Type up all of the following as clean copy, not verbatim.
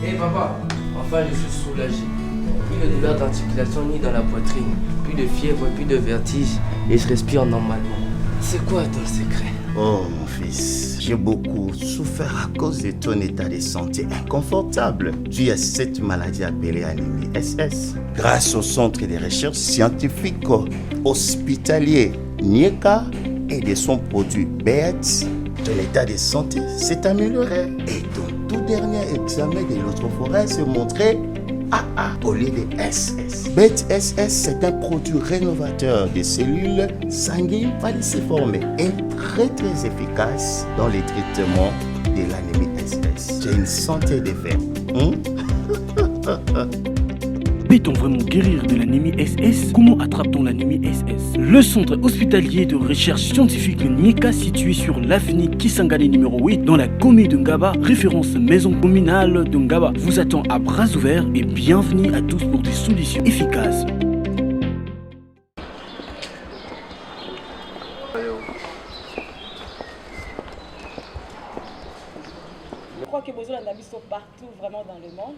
Hé papa, enfin je suis soulagé. Plus de douleur d'articulation ni dans la poitrine, plus de fièvre, plus de vertige et je respire normalement. C'est quoi ton secret? Oh mon fils, j'ai beaucoup souffert à cause de ton état de santé inconfortable dû à cette maladie appelée anémie SS. Grâce au centre de recherche scientifique hospitalier Nieka et de son produit BET, ton état de santé s'est amélioré et ton tout dernier examen de l'électrophorèse montrait AA au lieu de SS. BET SS, c'est un produit rénovateur des cellules sanguines falciformes et très efficace dans le traitement de l'anémie SS. J'ai une santé de fer. Peut-on vraiment guérir de l'anémie SS? Comment attrape-t-on l'anémie SS? Le centre hospitalier de recherche scientifique Nieka, situé sur l'avenue Kisangani numéro 8 dans la commune de Ngaba, référence maison communale de Ngaba, vous attend à bras ouverts et bienvenue à tous pour des solutions efficaces. Je crois que besoin d'habits partout vraiment dans le monde.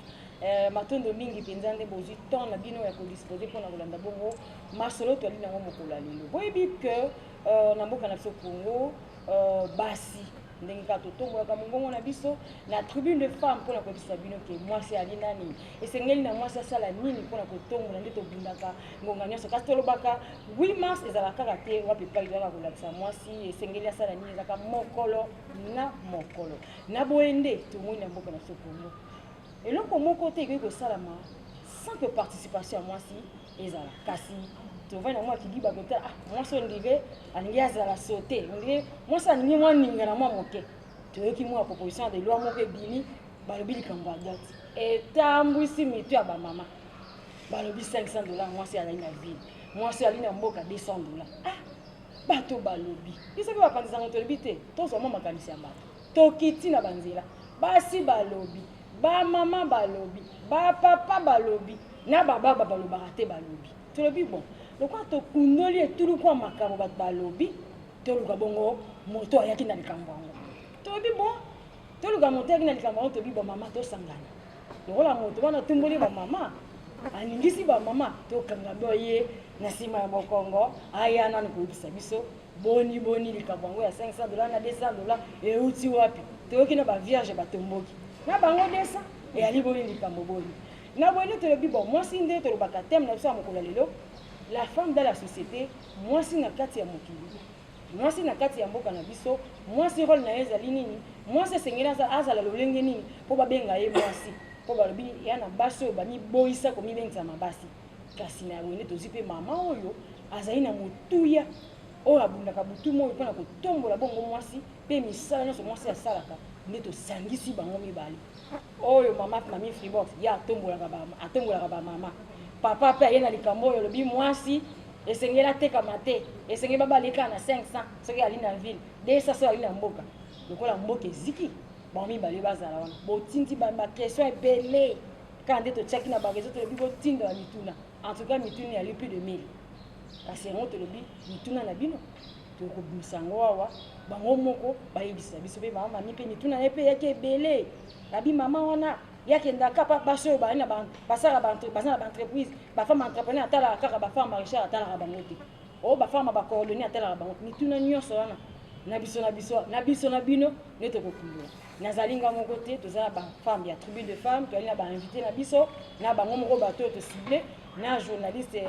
Matin de mingi penzande bozi ton na bino ya ko disposer pour na kolanda bongo masolo to lina ngo mokola lelo. Boyebi que na mboka na biso Congo basi ndenge ka totongo ya kamongo na biso na tribune de femmes pour na ko bisa bino ke mwasi ali nani esengeli na mwasi asala nini pour na kotongo na ndeto bundaka ngonga nyoso kasi tolobaka 8 mars ezalaka kaka te wapi pa ezalaka kolakisa mwasi esengeli asala nini ezaka mokolo na boende tomoni na mboka na biso Congo. Et donc, mon côté, il y a sans que participation à moi si, et ça, kasi, tu vois, moi qui dis, bah, moi, si on dirait, on y a la sauter, on dirait, moi, ça n'y a moi, n'y a moi, mon quai. Tu veux qu'il y ait une proposition de loi, mon bili, bah, le bili, comme va date. Et t'as ici, mais tu as ma maman. Bah, le bili, $500, moi, c'est à la ville. Moi, c'est à la mboka, $200. Ah, bah, tu as le bili. Tu sais que va prendre ça, on te le bite. Toi, c'est moi, ma canisse, Tokiti na banzela. Bah, si, bah, le bili. Ba maman balobi, ba papa balobi, na baba balobaka balobi. Tu le dis bon. Donc quand tu kundoli et tout le quoi makabo balobi, tu le gabongo moto ayaki na likambo. Tu le dis bon. Tu le gamonte ayaki na likambo, tu dis bon maman to sangana. Donc la moto wana tumboli ba maman. Alingisi ba maman to kanga boye na sima ya Kongo, aya na ko biso. Boni likambo ya $500 na $200 et uti wapi. Tu oki na ba vierge batomboki. Na bango desa et ali boni likambo boni na boni te lobi bon moi si ndé to lobaka thème na so mokola lelo la femme dans la société moi si na kati ya mokili moi si na kati ya mboka na biso moi si rôle na ezali nini moi si sengela azala lolenge nini po babenga ye moi si po balobi ya na baso ba mi boisa ko mi bengisa mabasi kasi na boni to zipe mama oyo azali na motuya o abundaka butu mo pona ko tombola bongo moi si pe misala nyonso moi si asalaka neto sangisi bango mibali oyo mama mami Freebox ya atombolaka ba mama papa pe yena likambo oyo lobi mwasi esengela teka mate esengela baba leka na 500 soki ali na ville 200 soki ali na mboka lokola mboka eziki bango mibali bazala wana botinti ba question ebele quand to check na ba réseau to lobi botinda mituna en tout cas mituna ya plus de 1000 kasi on te lobi mituna na bino to ko bisango awa bango moko bayebisa biso pe mama mi pe mituna epe yake ebele abi mama wana yake ndaka pa baso ba na ba basala ba entreprise ba femme entrepreneur atala kaka ba femme maraîchère atala ka bango te o ba femme ba coordonner atala ka bango mituna nyonso wana na biso na bino neto ko kulwa nazalinga moko te tozala ba femme ya tribu de femmes to alina ba invité na biso na bango moko bato to ciblé na journaliste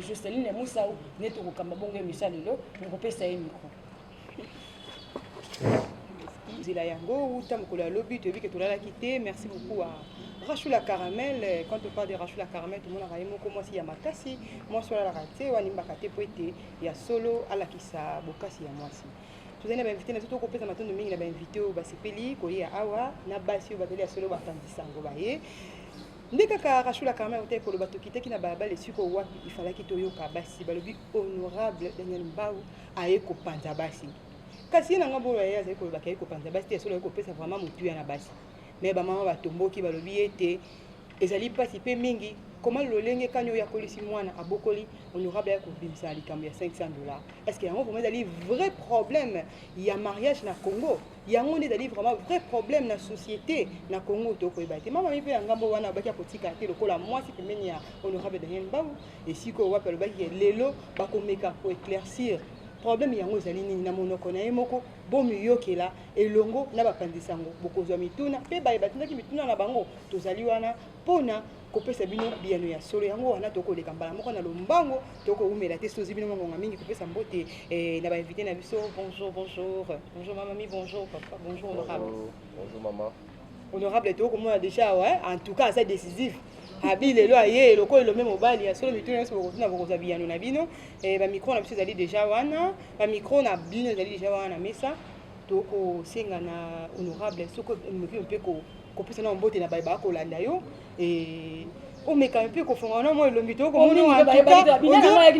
Joseline Moussaou neto ko kamba bongo émission lelo ko pesa ye micro. Zila yango uta mokolo lobi to que tolala kité. Merci beaucoup à Rachula Caramel. Quand on parle de Rachula Caramel, tout le monde a raison moi si ya makasi moi sur la raté wani mbakate poete ya solo ala kisa bokasi ya mwasi. Tozana ba invité na tout ko pesa matin de mingi na ba invité au basepeli ko ya awa na basi ba ya solo batandisa ngo baye. Ndeka ka Rachula Caramel ote ko bato kiteki na baba les suko wapi il fallait que toyoka basi balobi honorable Daniel Mbau aye ko panza basi. Kasi na ngabo ya yaza ko bakay ko panza basi te solo ko pesa vraiment mutu ya na basi mais ba mama batomboki balobi ete ezali mpasi mpe mingi comment lolenge kani oyo akolisi mwana abokoli honorable ya kobimisa likambo ya 500 $. Est-ce que yango vraiment ezali vrai problème ya mariage na Congo? Yango nde ezali vraiment vrai problème na société na Congo tokoyeba te. Mama mi mpe na ngambo wana abaki akotika te lokola mwasi pembeni ya honorable Daniel Mbabu esiko wapi alobaki lelo bakomeka koéclaircir problème yango ezali nini na monoko na ye moko bomiyokela elongo na bapanzisa yango bokozwa mituna mpe bayeba tindaki mituna na bango tozali wana mpona kopesa bino biyano ya solo yango wana tokoleka mbala moko na lombango tokoumela te sozi bino mongonga mingi kopesa mbote na bainvité na biso. Bonjour mama mi, bonjour papa, bonjour honorable. Bonjour maman. Honorable tokomona déjà ouais, en tout cas c'est décisif abi lelo aye loko elombe mobali ya solo mituna nyonso bokotuna bokozwa biyano na bino bamikro na biso ezali déjà wana bamikro na bino ezali déjà wana na mesa tokosenga na honorable soko moki mpe kopesa na mbote na baye bakolanda yo omeka mpe kofonga na mo elongi tokomona en tout cas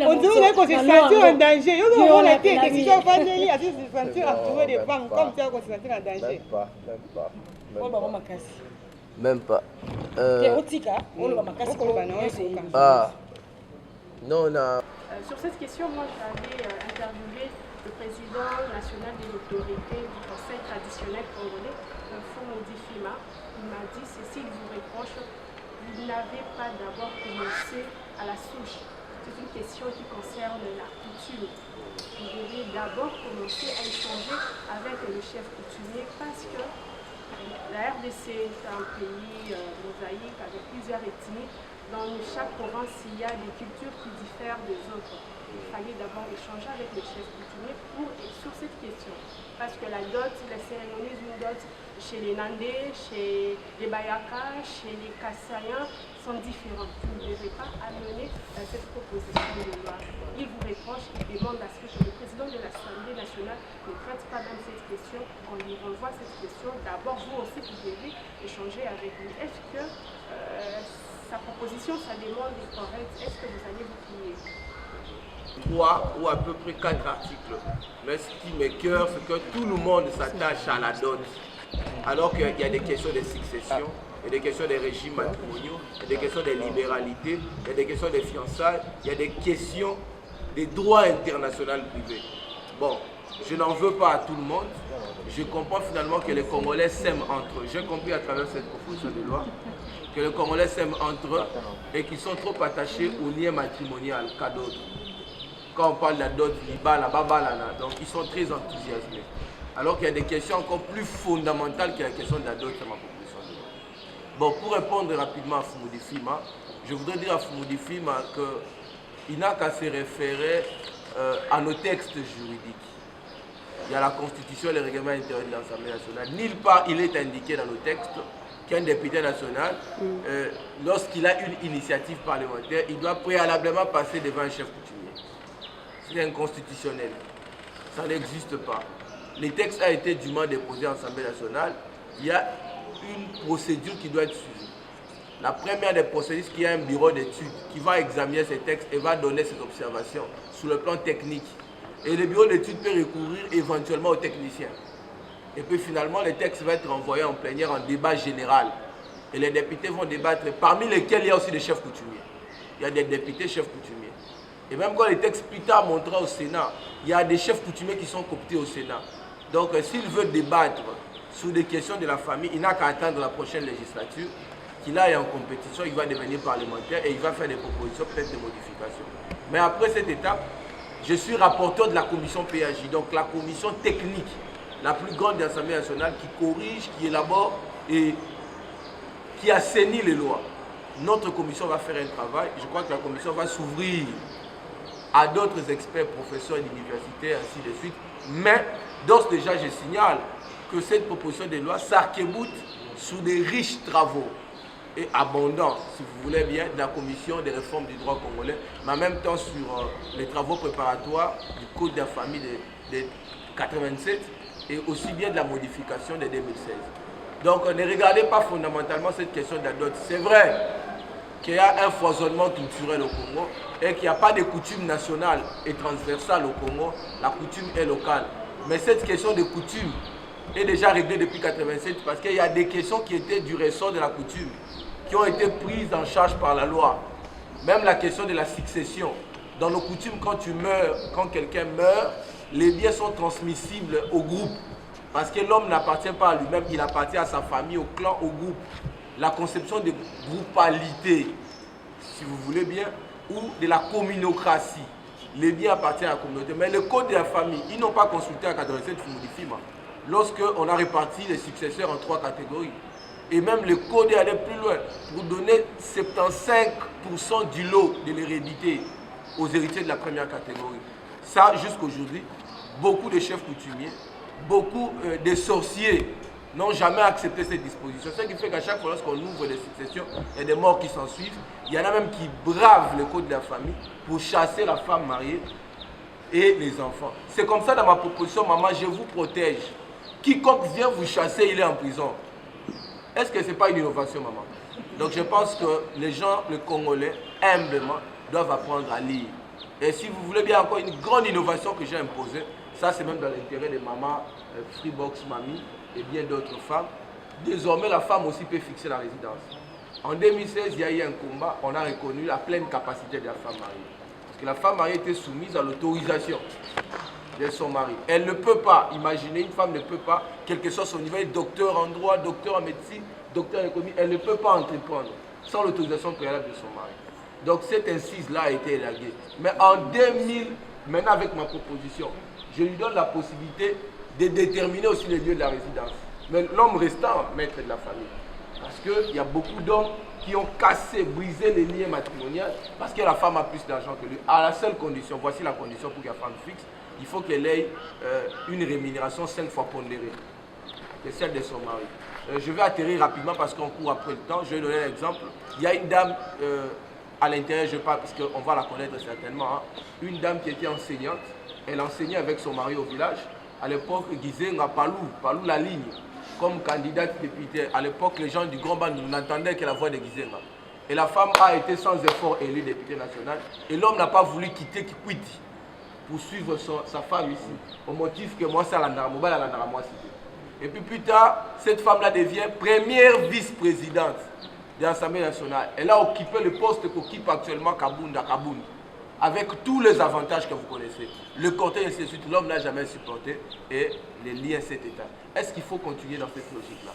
on dirait qu'on se sentir en danger yo komona te décision vandeli asi se sentir entouré de femmes comme ça qu'on se sentir en danger. Même pas. Non, on a... Sur cette question, moi j'avais interviewé le président national de l'autorité du conseil traditionnel congolais, Fumudi Fima. Il m'a dit ceci, il vous reproche, vous n'avez pas d'abord commencé à la souche. C'est une question qui concerne la coutume. Vous devez d'abord commencer à échanger avec le chef coutumier parce que la RDC est un pays mosaïque avec plusieurs ethnies. Dans chaque province, il y a des cultures qui diffèrent des autres. Il fallait d'abord échanger avec le chef coutumier sur cette question. Parce que la dot, la cérémonie d'une dot chez les Nandais, chez les Bayaka, chez les Kassaïens sont différentes. Vous ne devez pas amener cette proposition de loi. Il vous reproche, il demande à ce que le président de l'Assemblée nationale ne traite pas même cette question. On lui renvoie cette question. D'abord, vous aussi, vous devez échanger avec lui. Est-ce que sa proposition, sa demande est correcte? Est-ce que vous allez vous plier? 3 ou à peu près 4 articles. Mais ce qui m'écoeure, c'est que tout le monde s'attache à la dot. Alors qu'il y a des questions de succession, il y a des questions des régimes matrimoniaux, il y a des questions de libéralité, il y a des questions de fiançailles, il y a des questions des droits internationaux privés. Bon, je n'en veux pas à tout le monde. Je comprends finalement que les Congolais s'aiment entre eux. J'ai compris à travers cette proposition de loi que les Congolais s'aiment entre eux et qu'ils sont trop attachés au lien matrimonial qu'à d'autres. Quand on parle de la dot, donc ils sont très enthousiasmés. Alors qu'il y a des questions encore plus fondamentales que la question de la dot dans ma proposition de loi. Bon, pour répondre rapidement à Fumudi Fima, je voudrais dire à Fumudi Fima qu'il n'a qu'à se référer à nos textes juridiques. Il y a la Constitution et le règlement intérieur de l'Assemblée nationale. Nulle part il est indiqué dans nos textes qu'un député national, lorsqu'il a une initiative parlementaire, il doit préalablement passer devant un chef coutumier. C'est inconstitutionnel. Ça n'existe pas. Le texte a été dûment déposé à l'Assemblée nationale. Il y a une procédure qui doit être suivie. La première des procédures, c'est qu'il y a un bureau d'études qui va examiner ces textes et va donner ses observations sur le plan technique. Et le bureau d'études peut recourir éventuellement aux techniciens. Et puis finalement, le texte va être envoyé en plénière en débat général. Et les députés vont débattre, parmi lesquels il y a aussi des chefs coutumiers. Il y a des députés chefs coutumiers. Et même quand les textes plus tard montrera au Sénat, il y a des chefs coutumiers qui sont cooptés au Sénat. Donc s'il veut débattre sur des questions de la famille, il n'a qu'à attendre la prochaine législature, qu'il aille en compétition, il va devenir parlementaire et il va faire des propositions, peut-être des modifications. Mais après cette étape, je suis rapporteur de la commission PAJ, donc la commission technique, la plus grande de l'Assemblée nationale, qui corrige, qui élabore et qui assainit les lois. Notre commission va faire un travail. Je crois que la commission va s'ouvrir à d'autres experts, professeurs d'université, ainsi de suite. Mais d'ores déjà, je signale que cette proposition de loi s'arc-boute sous des riches travaux et abondants, si vous voulez bien, de la commission des réformes du droit congolais, mais en même temps sur les travaux préparatoires du Code de la famille de 87 et aussi bien de la modification de 2016. Donc ne regardez pas fondamentalement cette question de la dot. C'est vrai qu'il y a un foisonnement culturel au Congo et qu'il n'y a pas de coutume nationale et transversale au Congo. La coutume est locale. Mais cette question de coutume est déjà réglée depuis 87 parce qu'il y a des questions qui étaient du ressort de la coutume, qui ont été prises en charge par la loi. Même la question de la succession. Dans nos coutumes, quand tu meurs, quand quelqu'un meurt, les biens sont transmissibles au groupe. Parce que l'homme n'appartient pas à lui-même, il appartient à sa famille, au clan, au groupe. La conception de groupalité, si vous voulez bien, ou de la communocratie. Les biens appartiennent à la communauté. Mais le code de la famille, ils n'ont pas consulté en 87 Fumudifima. Lorsqu'on a réparti les successeurs en 3 catégories. Et même le code est allé plus loin pour donner 75% du lot de l'hérédité aux héritiers de la première catégorie. Ça, jusqu'aujourd'hui, beaucoup de chefs coutumiers, beaucoup de sorciers n'ont jamais accepté cette disposition. Ce qui fait qu'à chaque fois lorsqu'on ouvre des successions, il y a des morts qui s'en suivent. Il y en a même qui bravent le code de la famille pour chasser la femme mariée et les enfants. C'est comme ça dans ma proposition, maman, je vous protège. Quiconque vient vous chasser, il est en prison. Est-ce que ce n'est pas une innovation, maman? Donc je pense que les gens, les Congolais, humblement, doivent apprendre à lire. Et si vous voulez bien encore une grande innovation que j'ai imposée, ça c'est même dans l'intérêt des mamans, Freebox Mamie et bien d'autres femmes. Désormais, la femme aussi peut fixer la résidence. En 2016, il y a eu un combat, on a reconnu la pleine capacité de la femme mariée. Parce que la femme mariée était soumise à l'autorisation de son mari. Elle ne peut pas, imaginez, une femme ne peut pas, quel que soit son niveau, docteur en droit, docteur en médecine, docteur en économie, elle ne peut pas entreprendre sans l'autorisation préalable de son mari. Donc cette incise-là a été élaguée. Mais en 2000, maintenant avec ma proposition, je lui donne la possibilité de déterminer aussi les lieux de la résidence. Mais l'homme restant maître de la famille. Parce qu'il y a beaucoup d'hommes qui ont cassé, brisé les liens matrimoniaux parce que la femme a plus d'argent que lui. À la seule condition, voici la condition pour que la femme fixe, il faut qu'elle ait une rémunération 5 fois pondérée que celle de son mari. Je vais atterrir rapidement parce qu'on court après le temps. Je vais donner un exemple. Il y a une dame à l'intérieur, je parle parce qu'on va la connaître certainement, hein. Une dame qui était enseignante. Elle enseignait avec son mari au village. À l'époque, Gizenga Palou la ligne, comme candidate députée. À l'époque, les gens du Grand Band n'entendaient que la voix de Gizenga. Et la femme a été sans effort élue députée nationale. Et l'homme n'a pas voulu quitter Kikwiti pour suivre sa femme ici. Au motif que moi, c'est moi. Et puis plus tard, cette femme-là devient première vice-présidente de l'Assemblée nationale. Elle a occupé le poste qu'occupe actuellement Kabunda. Avec tous les avantages que vous connaissez. Le cortège, ainsi de suite, l'homme n'a jamais supporté et les liens cet état. Est-ce qu'il faut continuer dans cette logique-là?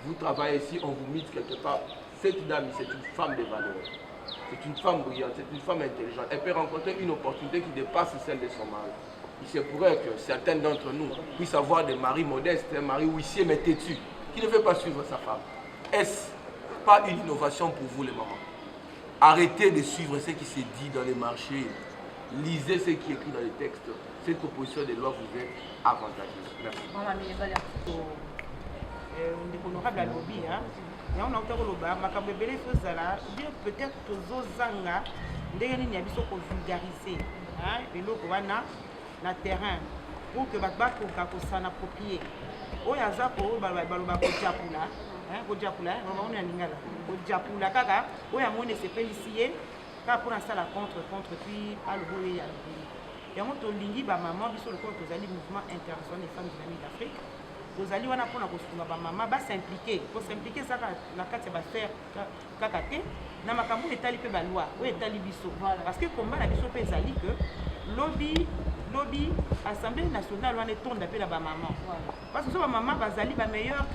Vous travaillez ici, on vous mise quelque part. Cette dame, c'est une femme de valeur. C'est une femme brillante, c'est une femme intelligente. Elle peut rencontrer une opportunité qui dépasse celle de son mari. Il se pourrait que certains d'entre nous puissent avoir des maris modestes, un mari huissier mais têtu, qui ne veut pas suivre sa femme. Est-ce pas une innovation pour vous les mamans? Arrêtez de suivre ce qui se dit dans les marchés. Lisez ce qui est écrit dans les textes. Cette proposition de loi vous est avantageuse. Merci. Honorable à lobby, on a entendu peut-être tozozanga ndenge nini ya biso ko vulgariser eloko wana na terrain pour que bakoka kosana approprier oyo aza baloba kodiapula kodiapula on a lingala kodiapula kaka oyo amoni esepelisi ye kaka mpona asala contre puis aloboye ya lobeli yango tolingi bamama biso lokola tozali mouvement international des femmes dynamiques d'Afrique tozali wana mpona kosunga bamama basimplike kosimplike eza na kati ya bafaire kaka te na makambo oyo etali mpe baloi oyo etali biso parce que komba na biso mpe ezali que lobi assemblée nationale wana etonda mpe na bamama parce que so bamama bazali bameilleur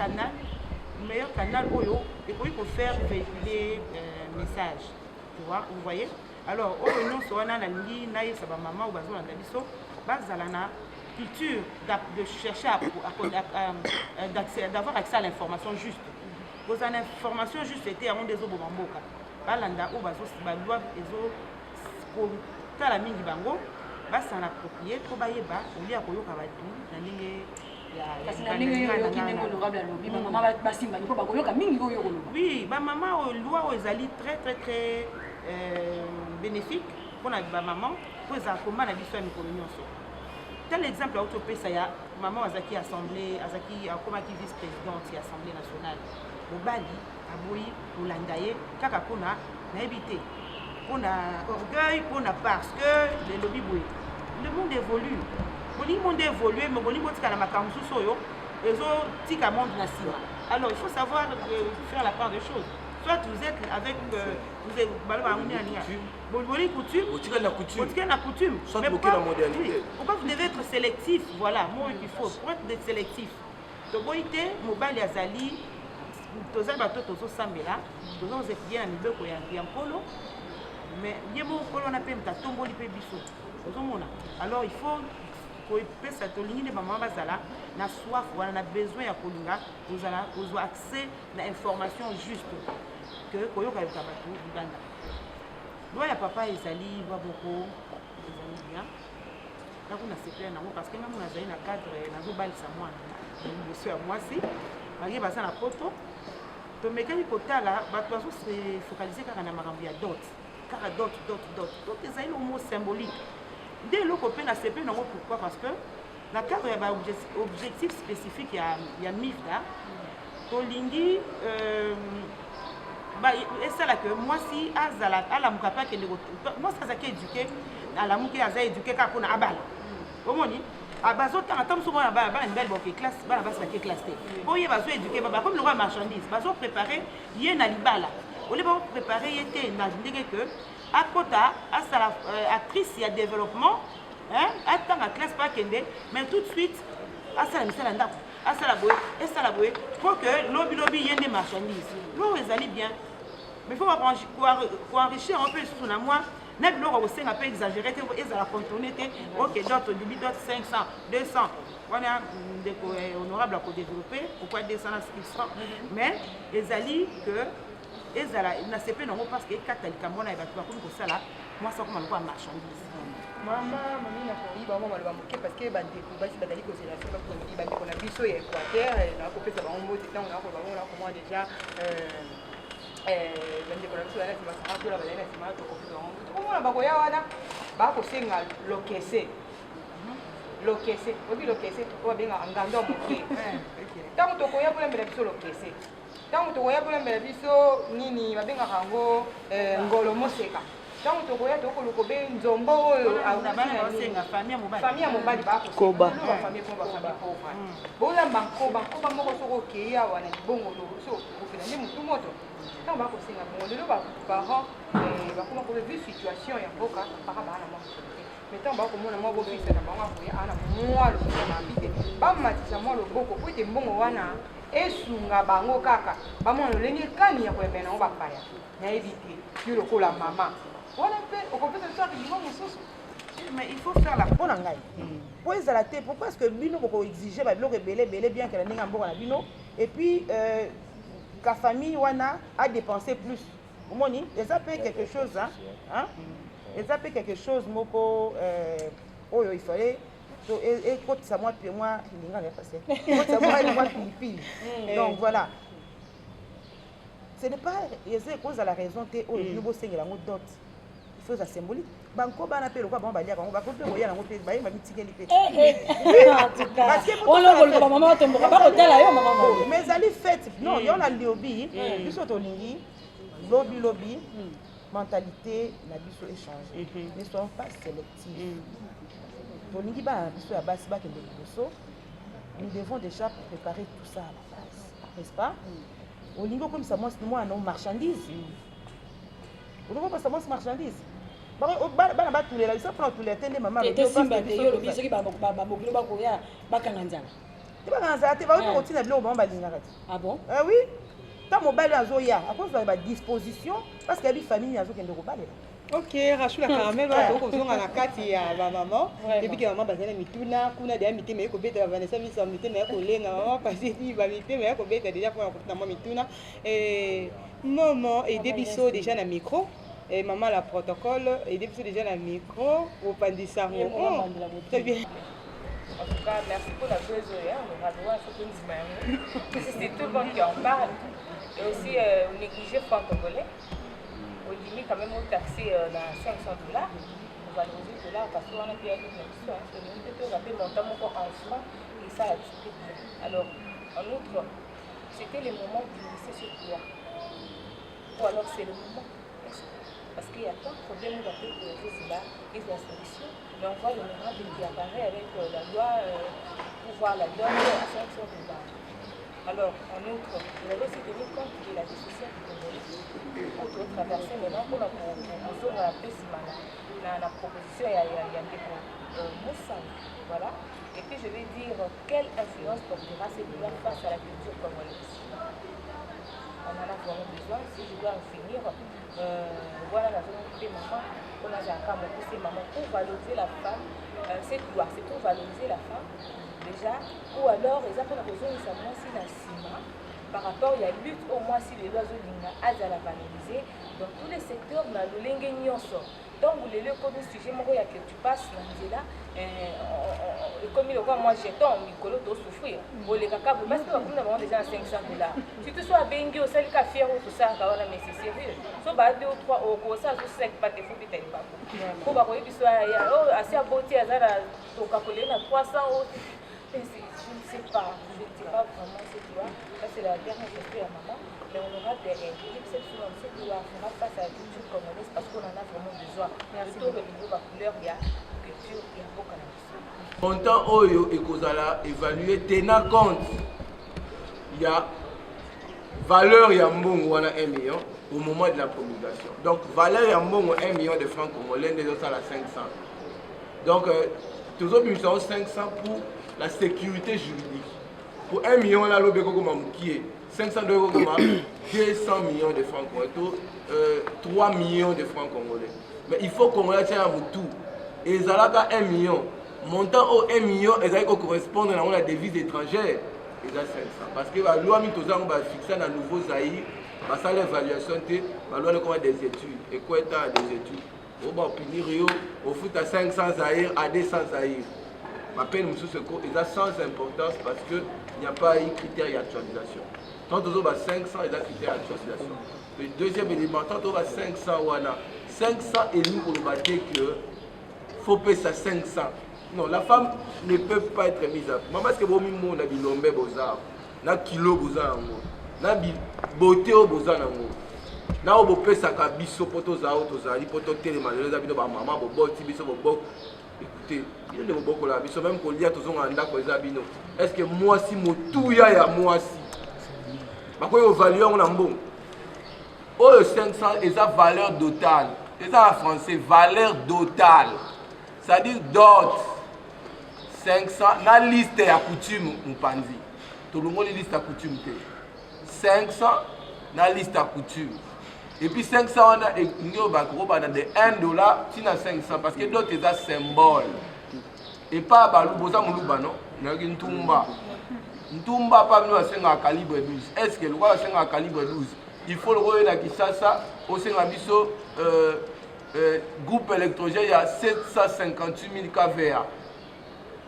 canal oyo ekoki kofaire véhiculer message tu vois vous voyez alors oyo nyonso wana nalingi nayebisa bamama oyo bazolanda biso bazala na culture de chercher d'avoir accès à l'information juste. Vous avez l'information juste c'était avant des obomamboka. Balanda ou baloi ezo tala mingi bango basa na approprier ko bayeba oli akoyoka batu na ndenge parce que ndenge yo ki ndenge honorable lobby maman basimba ko bakoyoka mingi oyo koloba. Oui, ba maman loi ezali très bénéfique pour na ba maman pour za koma na biso ya mikolo nyonso. Tel exemple, autopesa ya maman azaki assemblée, azaki akomaki vice-présidente ya assemblée nationale. Mobali aboyi olandaye kaka pona na ebité. Pona orgueil, pona parce que le lobby boy. Le monde évolue. Le monde évolue, mais boni botika na makamsu soyo, ezo tika monde na sima. Alors il faut savoir faire la part des choses. Soit vous êtes avec vous êtes coutume. Soit Mais bloqué la modernité. oui, pourquoi vous devez être sélectif? Voilà, moi il faut. Pour être sélectif. Toboité, mobile azali, toza bato tozo sambela, tozo bien na mibeko ya mpolo. Mais yemo polo na pemta tomboli pe biso. Ozomona. Alors il faut kopesa tolingi de maman bazala na soif wana na besoin ya kolinga ozala ozwa accès na information juste que koyoka yoka bato Uganda. Loi ya papa ezali va beaucoup ezali bien. Là on a séparé nango parce que même on a zali na cadre nazo balisa mwana. Monsieur à moi si bagi baza na poto to mekani kotala bato bazo se focaliser kaka na makambo ya dot. Car dot ezali le mot symbolique. Dès le copain a CP, pourquoi? Parce que dans le cadre, il y a un objectif spécifique, il y a MIF là. Tolingi, et c'est là que moi, si à la Moukapa, moi, ça a éduqué, à la Moukapa, ça a éduqué quand on a abal. Au moins, à Bazo, tant souvent, il y a une belle classe, il y a une classe. Pour y avoir éduqué, comme le roi marchandise, Bazo préparé, il y a une alibala. Au lieu de préparer, il était que. À côté, à la actrice, il y a développement, à la classe pas kende, mais tout de suite, à la mission à la boue, pour que lobby y ait des marchandises. L'eau ils allaient bien, mais il faut enrichir un peu sur la moi. Même l'eau aussi un peu exagéré, ils allaient contourner, ok, d'autres 500, 200. On est honorable à développer, pourquoi 200 mais ils allaient que. Na CP non parce que katalika mbona ebatu comme ça là moi ça comme quoi marchandise mama mami na ko iba mama ba moke parce que bande ko basi badali ko c'est la fait ko iba ko na biso ya Équateur na ko pesa ba mbo ti tango na ko ba ngona ko moi déjà bande ko na biso ya ma sa ko la badali na sima to ko pesa ko mona ba ko ya wana ba ko senga lokese obi lokese ko benga ngando moke tango to ko ya bola mbela biso lokese tango tokoya bolembela biso nini babengaka yango ngolo moseka ntango tokoya tokoluka obe nzombo oyo famille ya mobali bakoba bolamba nkoba moko soki okei awa na libongo okopena nde motu moto ntango bakosenga bongo lelo baparent bakoma kobe vu situation ya mboka baka baa na mwa mais ntango bakomona mwa bofisa na bango akoya ana mwa loboko na bite bamatisa mwa loboko po ete mbongo wana esunga bango kaka bamona lolenge kani ya koyembela nango bapaya nayebi te yo lokola mama wana mpe okopesa biso akilimo mosusu mais il faut faire la mpo na ngai po ezala te po parce que bino bokoexige babiloko ebele bien ke na ndenge ya mboka na bino et puis ka famille wana a dépensé plus omoni eza mpe quelque chose eza mpe quelque chose moko oyo il fallait et quand ça moi puis moi il est passé quand ça moi pilipili donc voilà ce n'est pas c'est cause à la raison te au nouveau sengela ngo dot il faut ça symbolique banko bana pe lokwa bamba liaka ngo bakope koya ngo pe baye mitikeli pe en tout cas on le ko maman tombo ba ko tala yo maman mais ali fête non yo na lobby biso to lingi lobby mentalité na biso échanger ne soyons pas sélectifs. Nous devons déjà préparer tout ça à la base, n'est-ce pas? Au niveau comme ça, moi, non marchandise. Au niveau comme ça, moi, c'est marchandise. Ah bon? Oui. Tant mobile azoya, à cause de la disposition, parce qu'il y a des familles qui ont ok, Rachula Caramel, on a la carte à ma maman. Et puis que maman bazana mituna, kuna déjà mité mais ko beta Vanessa mi som mité mais ko lenga maman parce que il va mité mais ko beta déjà pour na maman mituna et maman et débiso déjà na micro et maman la protocole et débiso déjà na micro au pandisa. Très bien. En tout cas, merci pour la pause. On va voir ce que nous c'est tout le monde qui en parle. Et aussi, on négligeait franc congolais. Au limite, quand même, on taxait dans $500. On va le $, parce qu'on a payé toute notre histoire. On a payé longtemps encore en francs et ça a discuté. Alors, en outre, c'était le moment du lycée sur toi. Ou alors, c'est le moment. Parce qu'il y a tant de problèmes dans les là et la solution. Mais on voit le moment qui apparaît avec la loi, pouvoir la loi à $500. Alors, en outre, vous avez aussi tenu compte de la décision du Congolais pour traverser maintenant pour la proposition de Moussa. Voilà. Et puis je vais dire quelle influence portera cette loi face à la culture congolaise. On en a vraiment besoin. Si je dois en finir, voilà la zone de maman, on a maman pour valoriser la femme. Cette loi, c'est pour valoriser la femme déjà, ou alors les affaires de besoin si la cima. Par rapport, il y a lutte au moins si les lois de l'Inga à la valoriser dans tous les secteurs de la langue nyonso. Donc, vous voulez comme sujet, que tu passes là, et comme il y a moi j'étends, Mikolo doit souffrir. Vous les cacables, parce que nous avons déjà $500. Si tu sois bengi au sel café ou tout ça, mais c'est sérieux. So, 2 ou 3 au ça, je sais pas tes fous, peut-être pas. Pour voir que tu sois assez à beauté, à ton cacolé, à 300 euros. Je ne sais pas vraiment cette loi. Ça, c'est la dernière question à maman. Mais on aura des règles. Cette loi fera face à la culture congolaise parce qu'on en a vraiment besoin. Merci. Tout le niveau de la couleur, il y a culture, il y a beaucoup de Montant Oyo et Kozala évalué, tenant compte, il y a valeur Yambongo, on a 1 million au moment de la promulgation. Donc, valeur Yambongo, 1 million de francs congolais, les autres à la 500. Donc, tous autres, nous avons 500 pour la sécurité juridique. Pour 1 million, là, l'obé qui est 500 euros, 200 millions de francs congolais, 3 millions de francs congolais. Mais il faut qu'on retient à tout. Et ils ont 1 million. Montant au 1 million, ils ont correspondre à la devise étrangère. Ils ont 500. Parce que la loi va fixer dans le nouveau Zaïre, ça l'évaluation, la loi a des études. Et quoi est des études? On va punir, on fout à 500 Zaïre, à 200 Zaïre. Ma peine, ils ont sans importance parce qu'il n'y a pas un critère d'actualisation. Tant que 500, il y a un critère d'actualisation. Le deuxième élément, tant que 500, 500 élus pour le battre que faut payer ça 500. Non, la femme ne peut pas être mise à. Maman, est-ce que vous avez dit que vous avez kilo, vous avez beauté, vous avez na vous avez ça biso poto za auto za li poto téléma les habits de maman bobo tibiso bobo. Écoutez, il y a des beaucoup là, biso même qu'on lia tous on anda ko zabino. Est-ce que moi si mo tout ya moi si ba ko évaluer on a bon. Oh 500 et sa valeur totale. C'est ça en français, valeur totale. Ça dit dot 500 na liste ya coutume mpanzi. Tout le monde liste à coutume. 500 na liste à coutume. Et puis 500 on a de $1 tina 500 parce que d'autres c'est un symbole. Et pas balou boza muluba non, naki ntumba. Ntumba pas nous à calibre 12. Est-ce que le roi a à calibre 12? Il faut le roi na Kinshasa au sein biso groupe électrogène il y a 758 000 kVA.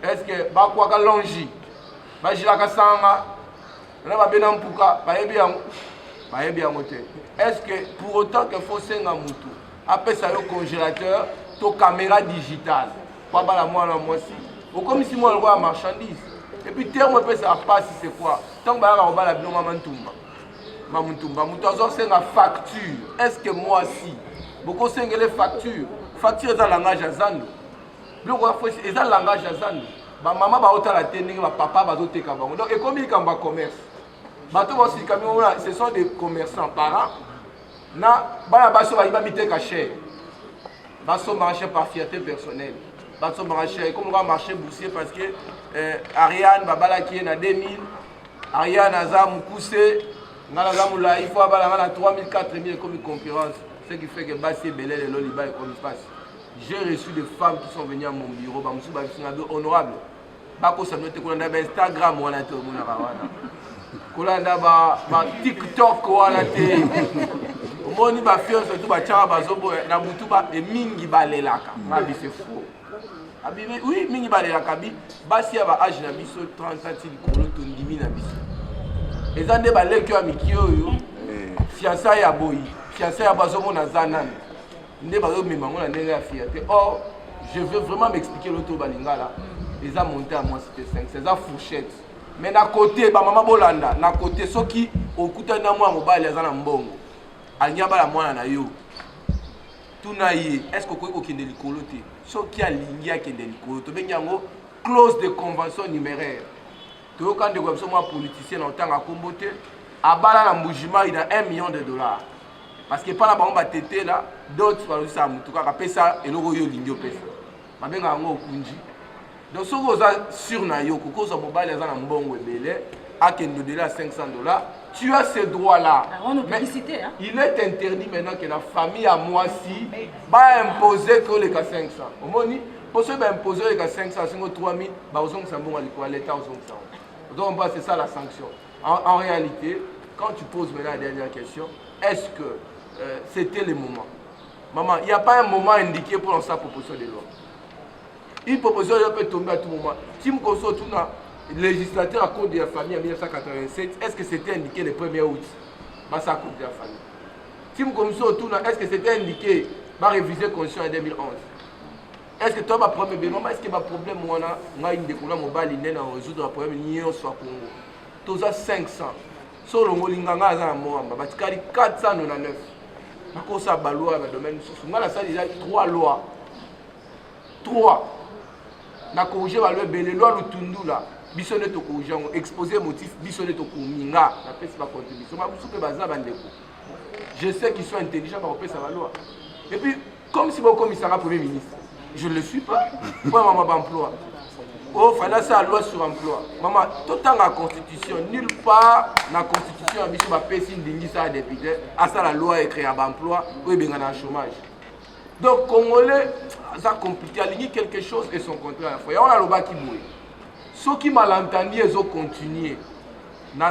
Est-ce que ba kwa ka longi? Ba jila ka sanga. Na ba benampuka, ba yebi yango. Est-ce que pour autant qu'il faut 5 moutons, après ça le congélateur, ton caméra digitale, pas la moi si. Ou comme si moi le vois marchandise. Et puis terme ça passe c'est quoi? Tant que on va la bien Mamuntumba, Moutazo c'est la facture. Est-ce que moi si beaucoup c'est les factures. Facture dans le langage à Zando. Le roi c'est dans le langage à Zando. Ma maman va autant la tenir, ma papa va autant kabang. Donc et comme il kamba commerce. Ce sont des commerçants parents. Na bana baso ba iba mité caché. Baso marché par fierté personnelle. Baso marché comme on va marcher boursier parce que Ariane babala qui est na 2000, Ariane azam poussé, na la moula il faut abala na 3000 4000 comme concurrence. Ce qui fait que Bassi Belé et Loliba et comme passe. J'ai reçu des femmes qui sont venues à mon bureau, ba musu ba honorable. Ba ko ça doit te connaître Instagram ou na to mona rawana. Kolanda ba TikTok wala te omoni ba fion surtout ba tchaba bazobo na butu ba e mingi balelaka ngabi c'est faux abi oui mingi balelaka bi basi ya ba âge na biso 30 ans ti likolo to ndimi na biso ezande ba leki ya mikio yo fiançailles ya boyi fiançailles ya bazomo na zanan nde bazo memango na ndenge ya fierté. Or je veux vraiment m'expliquer l'auto balingala les a monté à moi c'était 5 c'est ça fourchette. Mais na côté ba mama bolanda na côté soki okuta na mwa mobali azana mbongo alinya bala mwana na yo tuna ye est-ce que ko kende likolo te soki alingi akende likolo to benyango clause de convention numéraire Tu quand de moi politicien en tant à comboter, à bala la Moujima il a $1 million. Parce que pas la bombe à tété là, d'autres par ça en tout cas après ça et le royo lingio pesa. Ma benga ngo kunji. Donc ce que vous sur na yo ko so mobile za na mbongo ebele akendo de la $500. Tu as ce droit là. Hein? Il est interdit maintenant que la famille à moi si va imposer que les 500. Au moni pour ceux va imposer les 500 5 3000 ba ozong sambon à l'état ozong ça. Donc c'est ça la sanction. En réalité, quand tu poses maintenant la dernière question, est-ce que c'était le moment? Maman, il n'y a pas un moment indiqué pour lancer la proposition de loi. Une proposition de loi peut tomber à tout moment. Si vous consultez le législateur à code de la famille en 1987, est-ce que c'était indiqué le 1er août? Ça code de la famille. Si vous consultez est-ce que c'était indiqué par réviser la constitution en 2011? Est-ce que toi, ma problème, est-ce que ma problème, moi, on une découverte mobile, il est en résoudre le problème, il y a un soit Congo. Tous à 500. Sur le Molinganga, il y a un mois, il y a 499. Parce que ça, la loi, le domaine, il y a déjà 3 lois. 3. Na corrigé la loi, les lois de Tundu là, bisonné to corrigé, exposé motif, bisonné to kuminga, la paix c'est pas contribution. Je sais qu'ils sont intelligents par rapport à la loi. Et puis, comme si mon commissariat Premier ministre, je ne le suis pas. Pour maman d'emploi. Oh, il fallait ça la loi sur emploi. Maman, tout dans la constitution, nulle part dans la constitution, il y a des personnes qui sont députés, à ça la loi est créée à l'emploi, ou bien dans le chômage. Donc, Congolais, ça compliqué, il y a quelque chose et son contraire à la fois. Il y a le bas qui mouille. Ceux qui malentendus, ils ont continué. Dans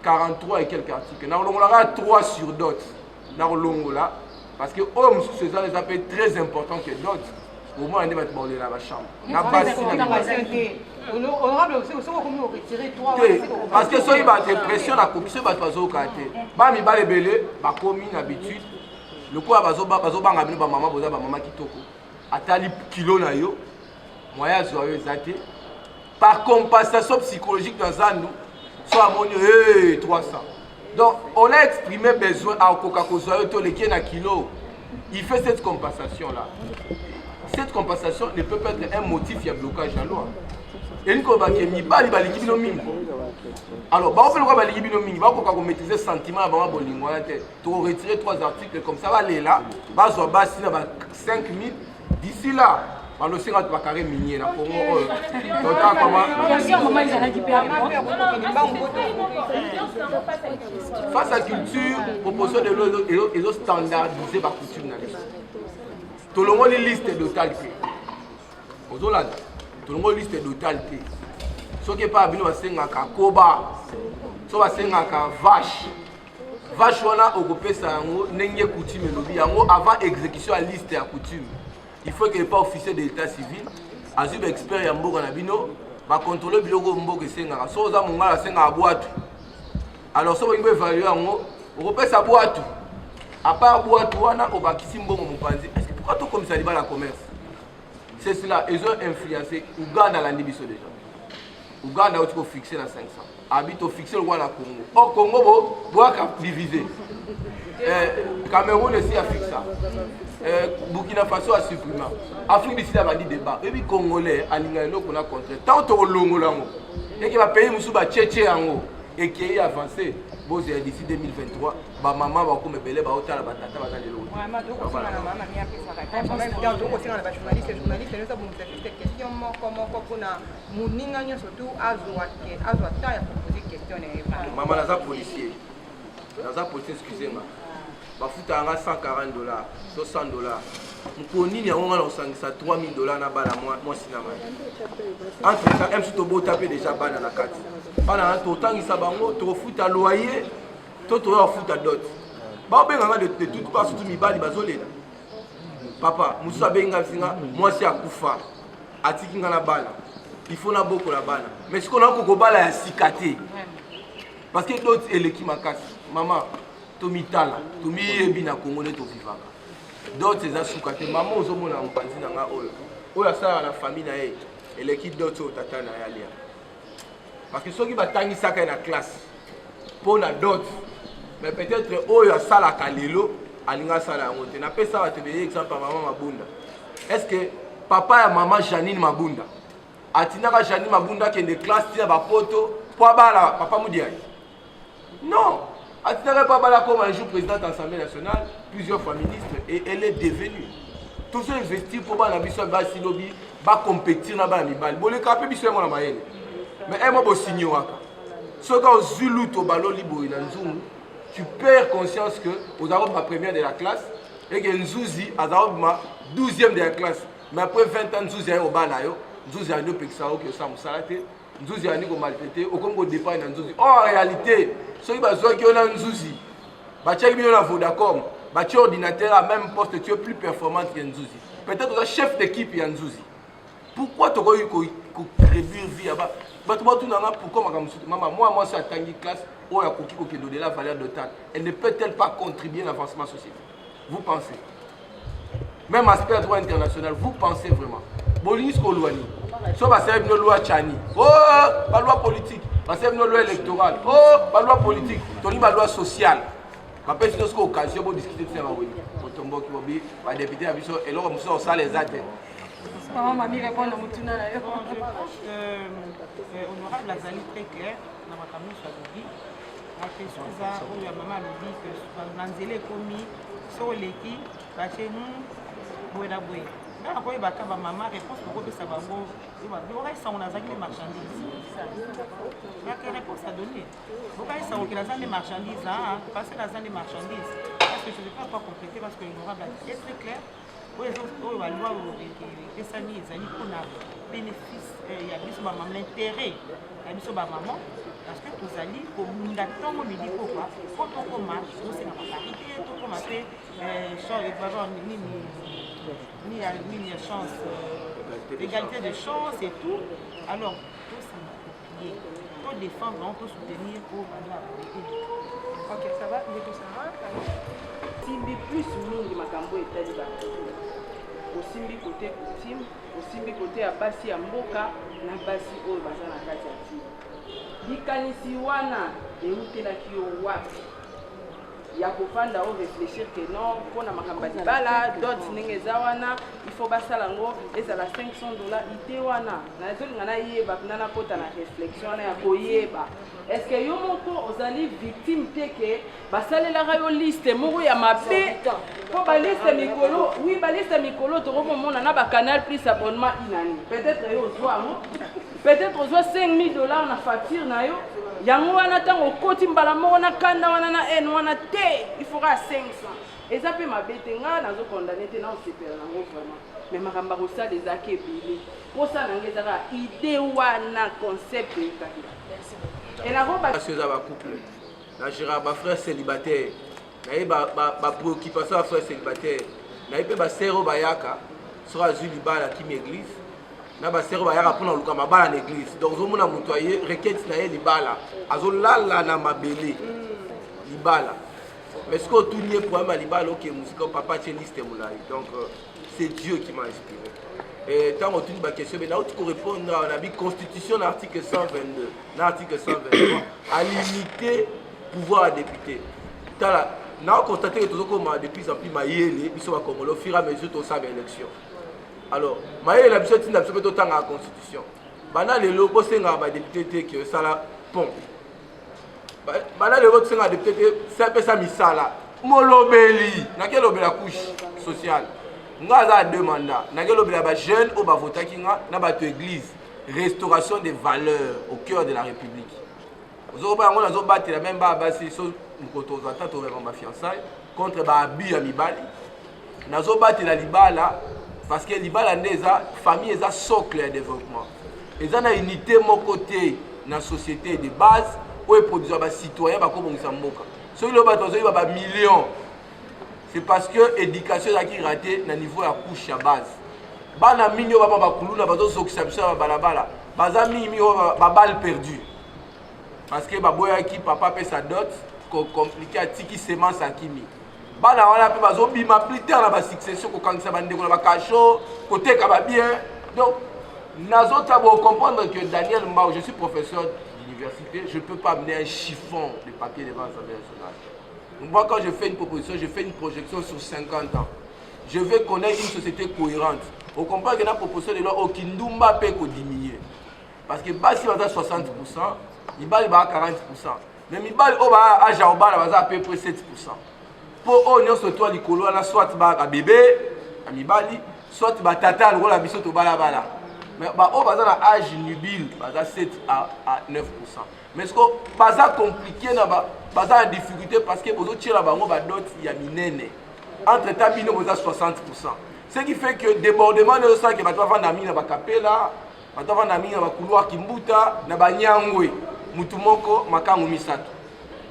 43 et quelques articles. Dans le 3 sur d'autres. Dans le là, parce que hommes, ces gens les appellent très importants que d'autres. Au moins, on est dans la chambre. Parce que si il y a des pressions, la commission va pas au quartier. Bami ba lebele, ba commis d'habitude. Le quoi bazo banga bino ba maman boza ba maman kitoko. Atali kilo na yo. Moya zoyo zate. Par compensation psychologique dans un nous, soit à 300. Donc, on a exprimé besoin à Coca-Cola to le qui na kilo. Il fait cette compensation là. Cette compensation ne peut pas être un motif de blocage à la loi. Et nous avons dit que alors, si on a maîtriser le sentiment avant de retirer 3 articles comme ça, va aller là, 5 000. D'ici là, on va faire un carré minier. Face à la culture, proposition de l'eau et standardiser la coutume. Tout le monde liste d'autalité. Tout le monde liste d'autalité. Ce qui n'est pas bien, c'est un koba. Ce qui est un vache. Vache, on a occupé ça, n'est coutume avant exécution à liste à coutume. Il faut que les pas officiers de l'état civil, azub expert yambo na bino, va contrôler biloko mboke senga. So za mongala senga boîte. Alors so ngwe évaluer ngo, occupé sa boîte. À part boîte wana obakisi mbongo mopanzi. Pourquoi tout comme ça la commerce? C'est cela, ils ont influencé Ouganda la Nibiso déjà. Ouganda a fixé la 500. Habite au fixé le roi la Congo. Au Congo, bois divisé. Cameroun aussi a fixé ça. Burkina Faso a supprimé. Afrique du Sud a dit débat. Et puis Congolais, à l'Ingano qu'on a contré. Tant que l'ongo là, et qui va payer Moussouba Tchétché en haut. Et qui est avancé. Bon, c'est d'ici 2023, ma maman va comme belé, va au tala batata, va aller l'autre. Vraiment, donc, on a la maman, il y a en même temps, donc, aussi, on a la journaliste, nous avons cette question, comment on a Mouninga, surtout, Azoata, il a posé une question. Maman, dans un policier, excusez-moi, va foutre $140, $60. Mkonini ya onga osangisa $3000 na bala moi sinama. Entre ça, M to bo taper déjà bana na kati. Bana to tangisa bango to futa loyer, to futa dot. Ba benga de toute part surtout mibali bazolela. Papa, musa benga singa moi si akufa. Atiki nga na bala. Il faut na boko la bala. Mais ce qu'on a ko bala ya sikate. Parce que d'autres eleki makasi. Maman, to mitala, to mi yebi na Congolais to vivaka. D'autres c'est asukate maman ozomona mpanzi nanga oyo oyo asala na famille na ye eleki d'autres au tata na yalia parce que ceux qui batangisa ka na classe pour na d'autres mais peut-être oyo asala kalelo alinga sala yango te na pesa ba te exemple maman Mabunda est-ce que papa et maman Janine Mabunda atinaka Jani Mabunda qui est de classe tina ba poto pour abala papa Moudiaï. Non, atinaka pas bala comme un jour président de l'Assemblée nationale, plusieurs fois ministre et elle est devenue. Tout ça investir pour ba na biso ba silobi ba compétir na ba mibali. Bon le capé biso mo na mayele. Mais un mot signé waka. Ce quand Zulu to balo libo ina nzumu, tu perds conscience que aux arabes ma première de la classe et que Nzouzi aux arabes ma 12e de la classe. Mais après 20 ans Nzouzi a au balayo, Nzouzi a no pexao que ça musalate, Nzouzi a ni ko maltraité, au Congo dépend na Nzouzi. En réalité, ceux qui bazo qui on a Nzouzi, ba tchaki bien na Vodacom, ba tchi ordinateur à même poste tu es plus performant que Nzouzi. Peut-être le chef d'équipe ya Nzouzi. Pourquoi tu as eu réduire vie là-bas? Pourquoi moi, c'est à Tanguy classe, où il y a qui donne la valeur de temps. Elle ne peut-elle pas contribuer à l'avancement social? Vous pensez? Même aspect droit international, vous pensez vraiment? Bolis Kolouani, ça va servir une loi Tchani. Oh, pas loi politique, va servir une loi électorale. Oh, pas loi politique, Tony, pas loi sociale. Après, c'est une occasion pour discuter de ça. Pour tomber qui va bien, député, et là, on sort les actes. Mamie répond à mon tournage. Je pense que honorable Azali très clair dans ma famille soit dit. La question ça où la maman le dit que Nanzele commis sur l'équipe parce que nous boire boire. Là après ba ka ba maman réponse pour que ça va bon. Il va dire ça on a zaki les marchandises. La réponse à donner. Pourquoi ça on que la zone des marchandises hein parce que la zone des marchandises parce que je ne vais pas compléter parce que l'honorable est très clair. Oui, la loi qui est bénéfice, il y a l'intérêt, il y a maman, parce que tous allés, comme nous l'attendons, nous dit pourquoi, quand on marche, c'est la parité, on a fait ni chance, égalité de chance et tout, alors, tout c'est pour défendre, on peut soutenir pour la parité. Ok, ça va, il est que ça va. Simbi plus mingi makambo etali ba osimbi côté coutume osimbi côté ya basi ya mboka na basi oyo baza na kati ya ti likanisi wana eutelaki yo wapi ya kofanda o réfléchir que non mpona makambo ya libala dot ndenge eza wana il faut basala yango ezala $500 ite wana nazolinga nayeba mpena nakota na réflexion wana ya koyeba est ce que yo moko ozali victime te ke basalelaka yo liste moko ya mabe mpo baliste mikolo oui baliste mikolo tokomomona na bacanal plus abonnement inani peut-être yo ozwa yango peut-être ozwa $5000 na facture na yo yango wana ntango okoti mbala moko na kanda wana na haine wana te il faudra 500 eza mpe mabe te nga nazokondane te naosepela nango vraiment mais makambo akosala ezaki ebele mposa nango ezaka ide wana concept eyekaki eza bacouple na géra bafrère célibataire naye bapréoccupation ya frère célibataire naye mpe basere oyo bayaka soki azwi libala akimi église na basere oyo bayaka mpona koluka mabala na église donc ozomona moto aye requête na ye libala azolala na mabele libala mais soki otuni ye problème ya libala oke musika papa tie liste molai donc c'est Dieu qui m'a inspiré. Et tant que tu as une question, mais là où tu peux répondre à la Constitution, l'article 122, l'article 123, à limiter le pouvoir à député. Nous avons constaté que tout le monde de plus en plus maillé, ils sont au Congo, au fur et à mesure de l'élection. Alors, maillé la mission de la Constitution. Maintenant, les locaux, c'est un député qui est là, bon. Maintenant, les autres, c'est un député, c'est un peu ça, misala. Molobeli, dans quel la couche sociale? Nous avons deux mandats. Nous avons des jeunes qui ont voté dans l'église. Restauration des valeurs au cœur de la République. Nous avons battu la même base contre l'abus à Mibali. Nous avons battu la Libala parce que Libala est la famille est un socle de développement. Ils ont une unité de côté dans la société de base où ils produisent des citoyens comme ils sont. Ceux qui ont des millions. C'est parce que l'éducation est ratée au niveau de la couche à base. Bana minyo baba bakuluna bazo s'obsession balabala. Baza minyo babal perdu. Parce que baboya qui papa paie sa dot compliqué à tiki semence à kimi. Bana wana pe bazo bima plus tard na ba succession ko kangisa bande ko ba kacho côté ka ba bien. Donc nazo tabo comprendre que Daniel Mbao, je suis professeur d'université, je ne peux pas amener un chiffon de papier devant l'Assemblée nationale. Moi, quand je fais une proposition, je fais une projection sur 50 ans. Je veux connaître une société cohérente. On comprend que la proposition de loi, au Kindumba peut diminuer. Parce que basi va 60%, mibali va 40%. Mais mibali au ba aja au bala va à peu près 7%. Pour on nyonso toi likolo na soit ba bébé, mibali, soit ba tata le la biso to bala bala. Mais bah au bazar à âge nubile, bazar 7 à 9%. Mais ce que bazar compliqué na bazar en difficulté parce que aux autres tira bango ba dot il y a minene. Entre tabino bazar 60%. Ce qui fait que débordement de ça que ba toi vendre mine ba capella, ba toi vendre mine ba couloir kimbuta na ba nyangwe, mutu moko makangu misato.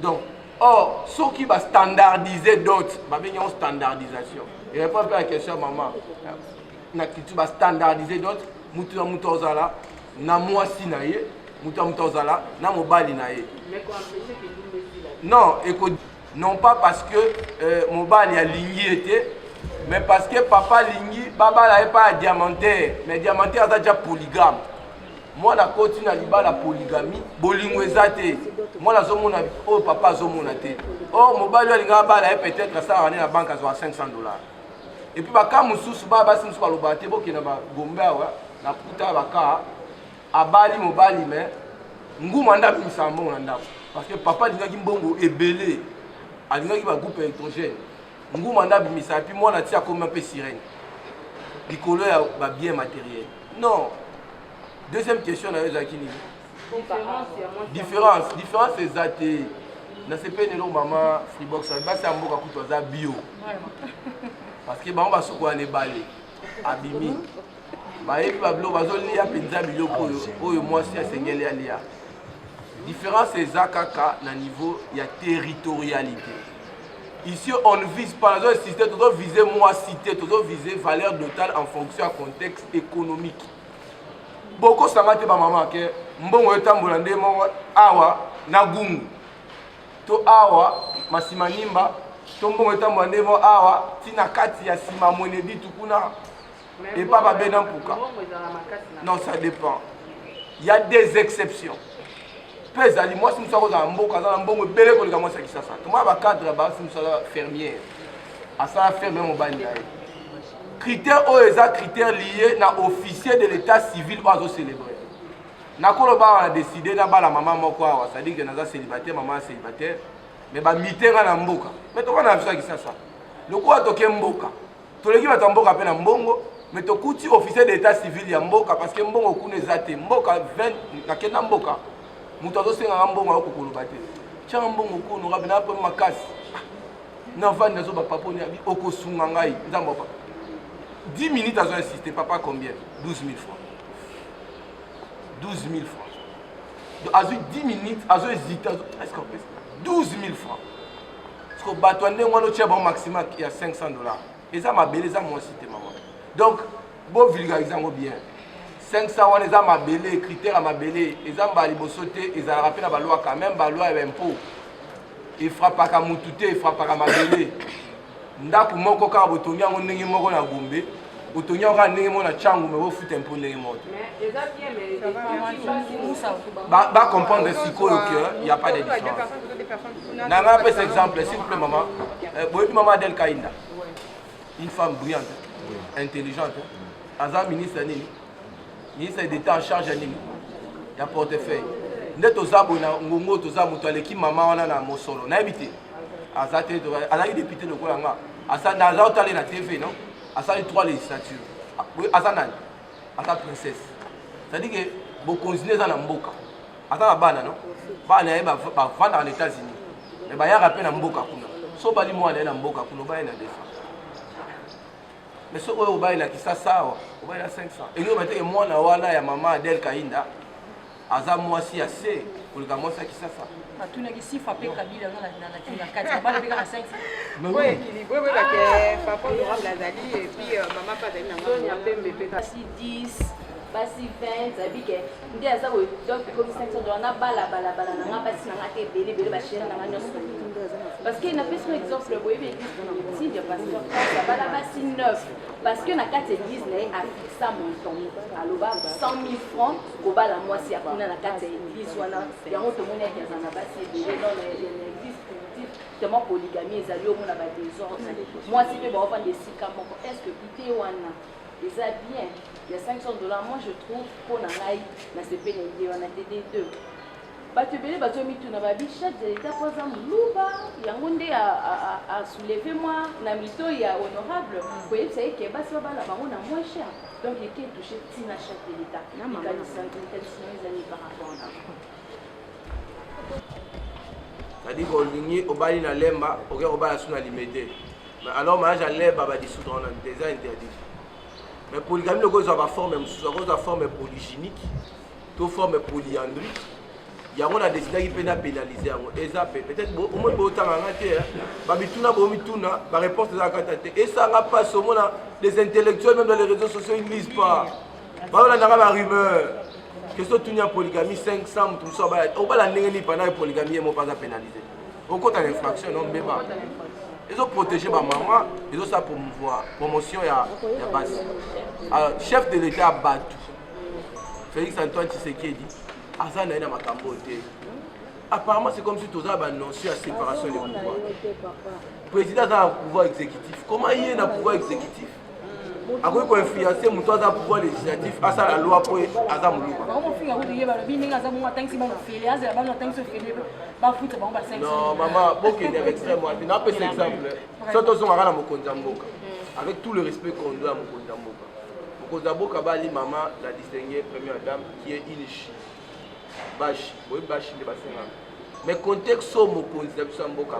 Donc or ceux qui va standardiser d'autres, ba bien en standardisation. Et répond à la question maman. Na kitu ba standardiser d'autres. Mutu ozala na mwasi na ye mutu ozala na mobali na ye non pas parce que mobali a lingi était mais parce que papa lingi baba la pas diamantaire mais diamantaire a déjà polygame moi la continue à liba la polygamie bolingo ezate moi la zomona oh papa zomona te oh mobali alinga bala peut-être ça va na banque à $500 et puis ba kamususu baba simsu ba lobate bokena ba gomba wa na puta baka abali mobali mais nguma nda bimisa mbongo na ndako parce que papa lingaki mbongo ebele alingaki ba groupe électrogène nguma nda bimisa puis moi na tia comme un peu sirène likolo ya ba bien matériel non deuxième question na ezaki ni différence ezate na sepene lo mama Freebox ba sa mboka kutu za bio parce que ba on va soko aller balé abimi bayebi babilo bazolia penza biloko oyo mwasi asengeli alia différence eza kaka na niveau ya territorialité ici on ne vise pas la cité tout viser mwasi te tout viser valeur totale en fonction du contexte économique beaucoup sanga te ba mama ke mbongo etambola ndemo awa na gungu to awa masimanimba to mbongo etambola ndemo awa tina kati ya sima monedi tukuna et pas Babé Pouka. Non, ça dépend. Il y a des exceptions. Pesali, moi, si nous sommes dans un bon cadre, un bon bel école, comment ça qui ça. Moi, je cadre là-bas, si nous sommes fermière. À ça, faire même au bani. Critères, critères liés à officier de l'état civil ou à célébrer. Nakoloba a décidé d'abord la maman moko, ça dit que nous sommes célibataires, maman célibataire. Mais bah mité na mboka. Mais tu vois na ça qui ça. Le quoi toke mboka. To leki ba mboka pe na mbongo. Mais tu as officier d'état civil ya mboka parce que mbongo kuna ezate mboka 20 na kena mboka mutu azosenga mbongo akokoloba te tia mbongo kuna ngabe na pe makasi na vandi nazo ba papa ni abi okosunga ngai nzamba papa 10 minutes azo insister papa combien 12 000 francs 12 000 francs azo 10 minutes azo hésiter est-ce qu'on peut 12 000 francs parce que bato ndenge wana tia bon maximum ya $500 et ça ma belle ça moi cité maman. Donc, bon vulgariser bien. 500 on les a ma belé, critères à ma belé, les a ma libosoté, ils ont rappelé la loi quand même, la loi est impôt. Il frappe pas comme tout il frappe pas comme ma belé. Ndaku moko ka botonya ngi moko na gombe, botonya ka ngi mo na changu me wo fout un peu ngi moko. Mais les a bien mais ba comprendre ce qu'il y a pas de différence. Nanga peut exemple s'il vous plaît maman. Boyebi maman Adel Kainda. Une femme brillante. Intelligente. Aza ministre d'État en charge de la portefeuille. Nous avons ngongo toza muto aleki mama wana na mosolo. Na habité. Aza te ala député de Kolanga. Asa na otale na TV non? Asa 3 législatures. Asa nani? Asa princesse. C'est-à-dire que bo continuer za na mboka. Asa na bana non? Bana ba vendre en États-Unis. Mais ba ya rappel na mboka kuna. So bali mo na mboka kuna ba na défense. Mais ce qu'on va là qui ça on va là 500 et nous mettons moi na wana ya maman Adel Kainda aza moi si assez pour le gamin ça qui ça atuna ki si frappé Kabila na kati ba le ka 500 oui équilibré oui que papa honorable Azali et puis maman pas d'aller na Sonia Pembe peut si 10 basi 20 zabike ndi aza ko donc comme $500 na bala na nga basi na nga te bele ba chéri na nga nyoso parce que na pese exemple boyebi si de pasteur ça bala basi 9 parce que na carte église na a fixa montant aloba 100 000 francs ko bala mwasi ya kuna na carte église wana yango to mona ya na basi bele dans l'église tellement polygamie ezali au mona ba désordre mwasi pe ba ofanda esika moko est-ce que pité wana ça bien. Il y a 500 $, moi je trouve pour la CPND, on a TD2. Batubele batomitu na babisha deleta poza muluba yangonde a soulever moi na mito ya honorable pour essayer que basi baba la bango na moins cher donc il est touché tina chaque deleta na mama les amis par rapport à c'est-à-dire qu'on ligne au bali na lemba au gars au bali sous na limité mais alors moi j'allais baba dissoudre on a déjà interdit mais polygamie le cause va forme même sous cause de forme polygynique tout forme polyandrique. Il y a un décidé qui peut pénaliser. Peut-être au moins autant en entier. Babituna, Bomituna, ma réponse est à Katate. Et ça n'a pas ce moment des intellectuels, même dans les réseaux sociaux, ils ne lisent pas. Voilà la rumeur. Que ce que tu as polygamie 500, tout ça, on va la négliger pendant la polygamie et on pas pénaliser. Au compte de l'infraction, non, mais pas. Ils ont protégé ma maman, ils ont ça pour promouvoir. Promotion, il y a base. Chef de l'État Batou. Félix Antoine Tshisekedi dit. Apparemment, c'est comme si tu avais annoncé la séparation des pouvoirs. Le président a un pouvoir exécutif. Comment il y a un pouvoir exécutif? Après, il faut influencer mon pouvoir législatif à la loi pour Azamoulouba. Non, maman, bon, il y a extrême. Je n'ai pas cet exemple. Avec tout le respect qu'on doit à Moukondamboka. Moukondamboka, maman, la distinguée première dame qui est Inichi. Bashi, oui, bashi de bassin. Mais contexte au mokonzi d'Amboka,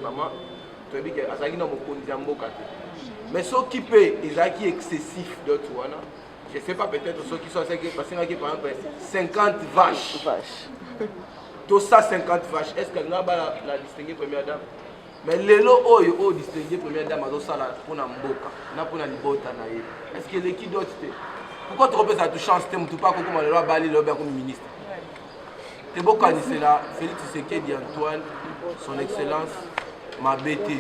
maman, tu as dit que Azaki n'a mokonzi d'Amboka. Mais ceux qui paient, ils ont qui excessif d'autres, je ne sais pas, peut-être ceux qui sont passés par exemple 50 vaches. Tout ça 50 vaches. Est-ce qu'elle n'a pas la distinguée première dame? Mais les lots ont distingué première dame pour Namboka, n'a pas la libota. Est-ce qu'il y a qui d'autre? Pourquoi tu repères à toute chance, tu ne pas comment le roi Bali le comme ministre? C'est beau quand c'est là, Félix Tshisekedi Antoine, son excellence, m'a bêté.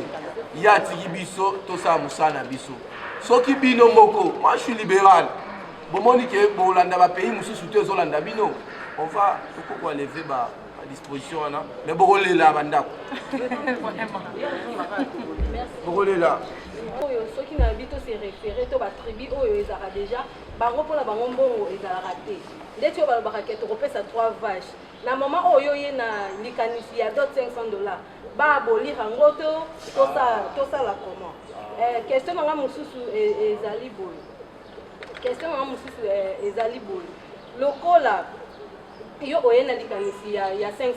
Il y a Tigibiso, tout ça Moussana Biso. Ce qui bino moko, moi je suis libéral. Bon, moi je dis que pour l'Anda pays, nous soutient Zolanda Bino. On va, pourquoi lever à disposition, mais bon, on est là, Banda. On est là. Ceux qui n'habitent se référer à la tribu, ils ont déjà, bango pour la bango ils ont raté. Dès que tu vas au repères à 3 vaches. La maman oyo ye na likanisi ya d'autres $500. Ba abolir en tout ça la comment. Question nga mususu ezali boy. Question nga mususu ezali boy. Lokola yo oye na likanisi ya $500.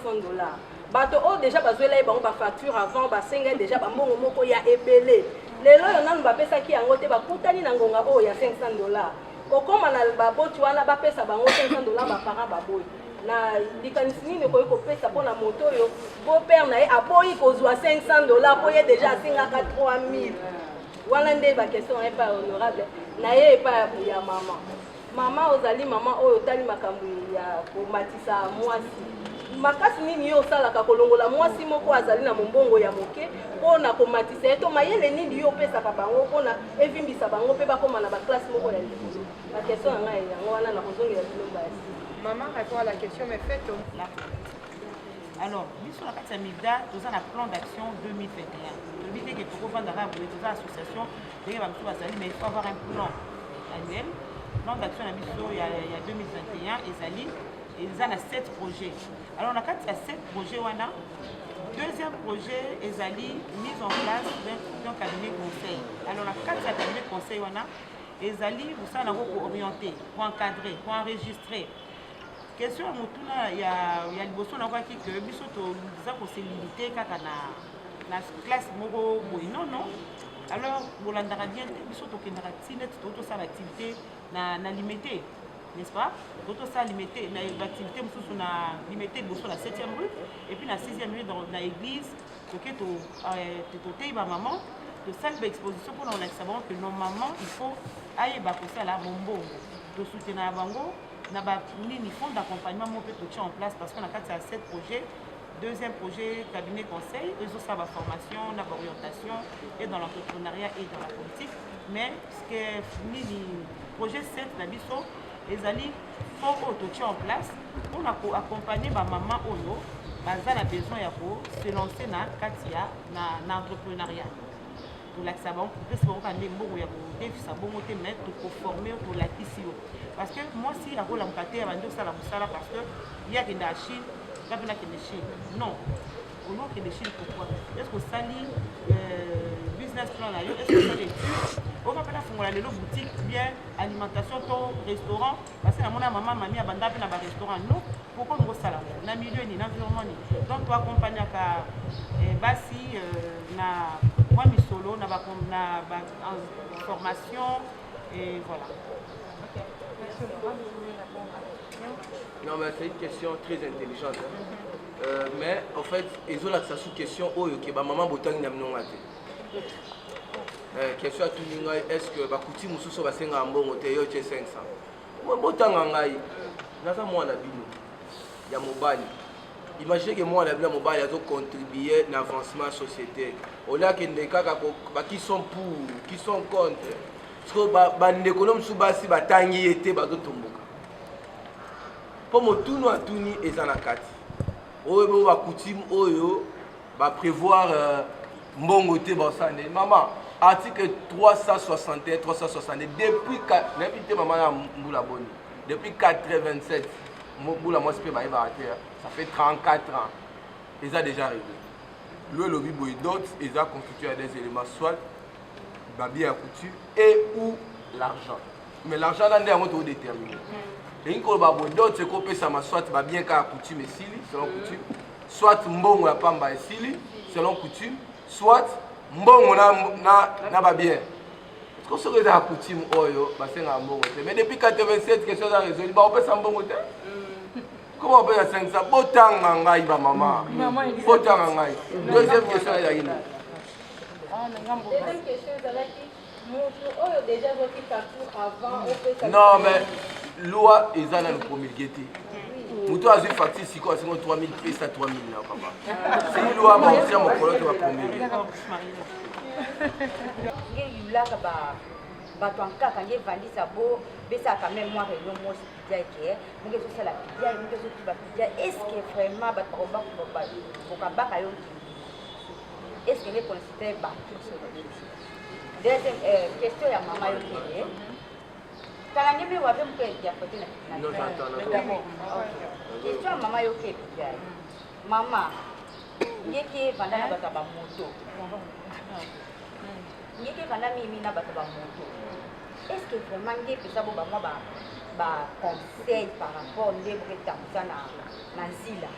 Bato o déjà bazwela e bango ba facture avant ba senga déjà ba mbongo moko ya ebele. Lelo yo nanu ba pesa ki yango te ba kutani na ngonga o ya $500. Kokoma na ba boti wana ba pesa bango $500 ba parents ba boy. Na likanisi nini koyi kopesa mpona moto oyo beau-père na ye aboyi kozwa $500 po ye déjà asengaka 3000 wana nde bakestion na ye pa honorable na ye epa ya mama mama ozali mama oyo otali makambo ya komatisa mwasi makasi nini yo osalaka kolongola mwasi moko azali na mombongo ya moke mpona komatisa ye to mayele nini yo opesaka bango mpona evimbisa bango mpe bakóma na baklasse moko ya likolo bakestion na ngai yango wana na kozongela bilomba ya maman répond à la question, mais faites là. Alors, sur la carte Amida, nous avons un plan d'action 2021. Le but est que pour vendre l'arabe, nous avons l'association, mais il faut avoir un plan annuel. Plan d'action il y a 2021, et ils ont 7 projets. Alors, on a 7 projets. Deuxième projet, ils ont mise en place d'un cabinet conseil. Alors, on a 4 cabinets conseil, ils ont orienté, pour encadrer, pour enregistrer. Question à Motuna, il y a le bosso na kwaki que biso to za ko se limiter kaka na classe moko boy non. Alors bolanda bien biso to kendara tinet to ça l'activité na limité, n'est-ce pas? To ça limité na l'activité mususu na limité bosso la 7e rue et puis la 6e rue dans la église to tei ba maman de salle d'exposition pour on savoir que normalement il faut aller ba ko ça la mombo to soutenir bango. Nous avons un fonds d'accompagnement en place parce qu'on a 7 projets. Deuxième projet, cabinet conseil, ils ont la formation, la orientation et dans l'entrepreneuriat et dans la politique. Mais ce que le projet 7, les alliés font en place pour accompagner ma maman Oyo, ils ont besoin de se lancer dans l'entrepreneuriat. tolakisa bango kopesa bango kande mbongo ya kodefisa bongo te mais tokoforme tolakisi yo parce que mwasi akolamuka te abandi osala mosala parce que ye akende ya chine nga mpe nakende chine non ono okende chine pourquoi est ce que osali business plan na yo est ce que osali étude oka mpe nafungola lelo boutique bien alimentation to restaurant parce que namona mama mami abanda mpe na barestaurant non pourquoi ngosala na milieu ni na environnement ni donc toakompagnaka basi na moi misolo na formation et voilà. Non mais c'est une question très intelligente. Mais en fait, ils ont la sous question que maman botang n'a pas question à tout le monde, est-ce que bakuti mususo basenga mbongo te yo 500. Moi botanga ngai. Naza moi na bino. Ya mobali. Imaginez que moi, la mobile a contribué à l'avancement de la société. On a qui sont pour, qui sont contre. Parce que les économes sont bas si batangi était bas d'autres tomboka. Pour moi tout nous a tout ni et ça n'a qu'à. Oyo ba coutume oyo ba prévoir mbongo te basane. Maman article 361 360 depuis n'importe maman na mbula boni depuis 87 mbula moi c'est pas ça fait 34 ans. Ils ont déjà réglé. Le lobby boydot, ils ont constitué des éléments soit bien à couture et ou l'argent. Mais l'argent là est tout déterminé. Et une fois boydot c'est qu'on peut ça soit bien qu'à couture mais selon coutume, soit mbongo la pamba sili selon coutume, soit mbongo na bien. Parce que ce que la coutume oyo bah c'est un mbongo. Mais depuis 87 quelque chose a résolu, bah on peut ça mbongo. Comment on peut faire 500? Botanga ngai ba maman. Botanga ngai. Deuxième question est là. Deuxième question est là qui déjà voté partout avant. Non mais loi ils ont promulgué. Mutu a une facture si quoi c'est 3000 pesa 3000 là papa. C'est loi mais c'est mon collègue qui va promulguer. Il là bato ankaka nge vandisa bo besa quand même moi réunion moi pizza qui munge so sala pizza munge so tuba pizza est-ce que vraiment bato ko ba yo est-ce que les considère ba deuxième question ya mama yo kele kala ngebe wa pe mpe ya côté na non j'entends question mama yo kele pizza mama ngeke vanda na bato ba moto ngeke vanda mimi na bato ba moto. Est-ce que vraiment il y a des conseils par rapport à ce que tu as dans la zila?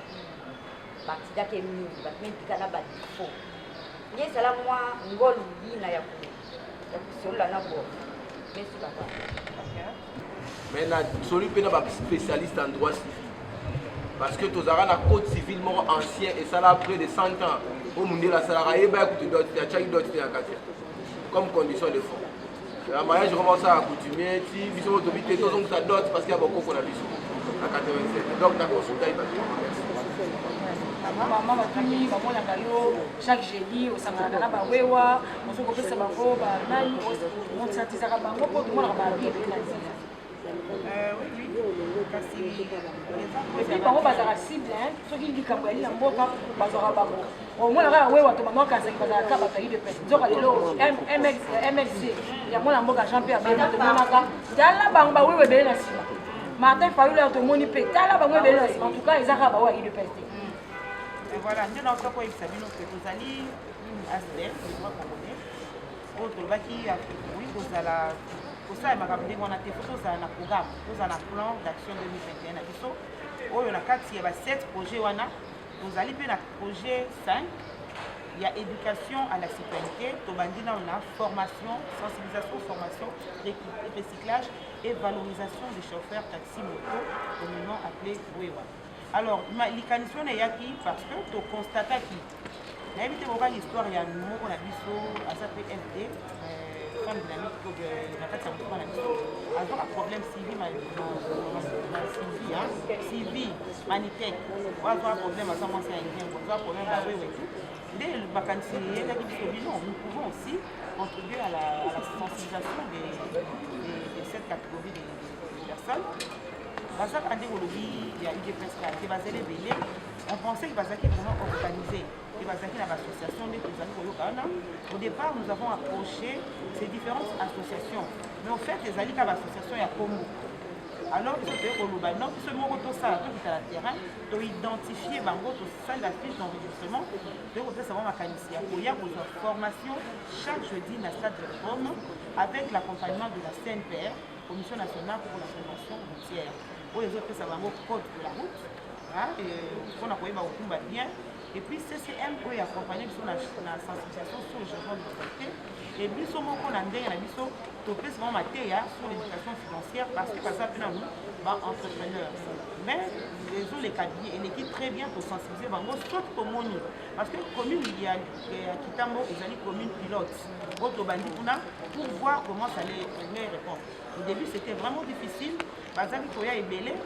Tu as des défauts. Il y a des moi, mais celui qui est spécialiste en droit civil. Parce que tu as un code civil ancien et ça là près de 100 ans. Au monde la salarié, comme condition de fond. La mariage commence à accoutumer, si ils sont autorisés, tous ont sa dot parce qu'il y a beaucoup de bisous. À 87. Donc, la consultation est partie. Maman batuni bamona kayo chaque jeudi osangana na bawewa mosoko pesa bango ba nani on satisaka bango pour tout le monde ba bien na zila. Et puis bango bazaka cible soki likambo ya mboka bazaka bango omona kaka wewa to bango kanzaki bazaka bato yi de pesa nzoka lelo MXC ya mwana mboka champion abenda tomonaka tala bango bawewe ebele na nsima Martin Fayulu tomoni mpe tala bango ebele na nsima en tout cas ezaka bawa yi de pesa. Voilà, nous avons fait ça, nous avons dit ASDEF, le droit congolais. Autre baki a oui, vous allez pour ça, on a fait un programme, un plan d'action 2021. On a 7 projets. Vous allez faire un projet 5. Il y a éducation à la citoyenneté. On a formation, sensibilisation, formation, recyclage et valorisation des chauffeurs taxi-moto, communément appelé WEWA. Alors, l'ICANISation est ici parce que tu constates qu'il y a l'histoire, il y a un mot qu'on a vu à sa PMD, femme dynamique, alors un problème civil, Manitech, on a un problème à sa maman, on a un problème à oui, dès le vacances, nous pouvons aussi contribuer à la sensibilisation de cette catégorie de personnes. On pensait qu'il va vraiment organisé. et bazaki na l'association de Tozali Koyokana. Au départ, nous avons approché ces différentes associations. Mais au fait, les alliés à l'association ya Congo. Alors, ils étaient au Lubano, ce mot ça, tout est à la terrain, de identifier bango, tout ça, la fiche d'enregistrement, de savoir ma qualification. Il y a une formation chaque jeudi dans la stade de Rome avec l'accompagnement de la CNPR, Commission nationale pour la prévention routière. Où les autres, ça va au code de la route, on a trouvé bien. Et puis CCM qui est accompagné sur la sensibilisation sur le changement de mentalité. Et puis, ce moment qu'on a dit, on a dit topé vraiment matière sur l'éducation financière parce que ça fait un entrepreneur. Mais les autres, les cabinets, et l'équipe très bien pour sensibiliser, sauf pour mon parce que commune, il y a Kitambo, ils ont commune pilote, pour voir comment ça allait répondre. Au début, c'était vraiment difficile. Parce que Koya est belé.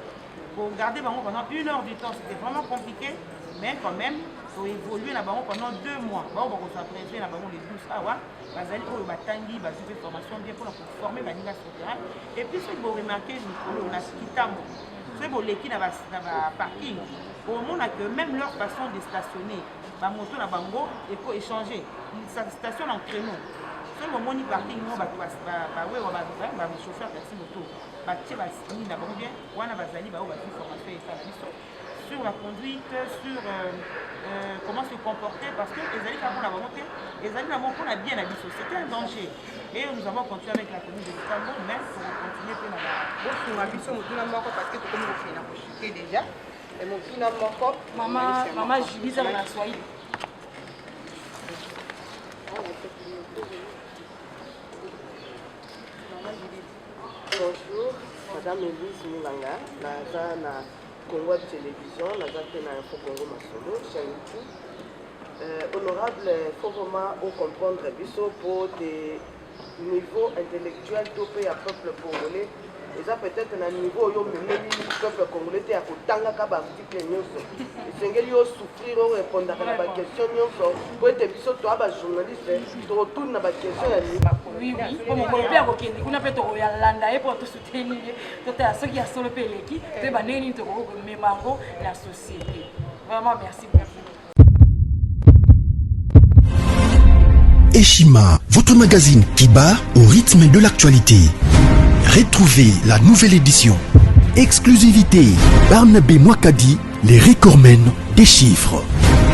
Pour garder pendant 1 heure du temps, c'était vraiment compliqué. Mais quand même, il faut évoluer pendant 2 mois. On va s'apprécier les 12 hours. Bazali oyo batangi bazwi formation bien pour former baninga sur terrain. Et puis ce que vous remarquez, on a Kitambo. Ce que vous leki na parking, au monde que même leur façon de stationner, ba moto na bango il faut échanger. Ça station en créneau. Ce moment ni parking no ba chauffeur taxi moto. Ba tie ba ni na bango bien, wana bazali ba bazwi formation et ça sur la conduite, sur comment se comporter, parce que les alliés avons la volonté, les alliés avons bien la vie, c'était un danger. Et nous avons continué avec la commune de Kitambo, mais pour continuer à la vie. Parce que comme vous faites déjà, et mon maman Julie, ça va soigner. Bonjour, Madame Elise Moulanga, la Congo Télévision, la Zapena Info Congo Masolo, chaîne YouTube. Honorable, il faut vraiment comprendre pour des niveaux intellectuels dopés à peuple congolais. Et ça peut-être un niveau où le peuple congolais est à Kotanga Kabartique Nyonso. Et c'est qu'il y a souffrir ou répondre à la question Nyonso. Pour être toi, journaliste, tu retournes à la question. Oui, comme on peut faire aucun, on a fait au Yalanda et pour te soutenir, tout à ceux qui a sur le pays qui te banner tout le mémoire la société. Vraiment, merci beaucoup. Eshima, votre magazine qui bat au rythme de l'actualité. Retrouvez la nouvelle édition. Exclusivité, Barnabé Mwakadi, les recordmen des chiffres.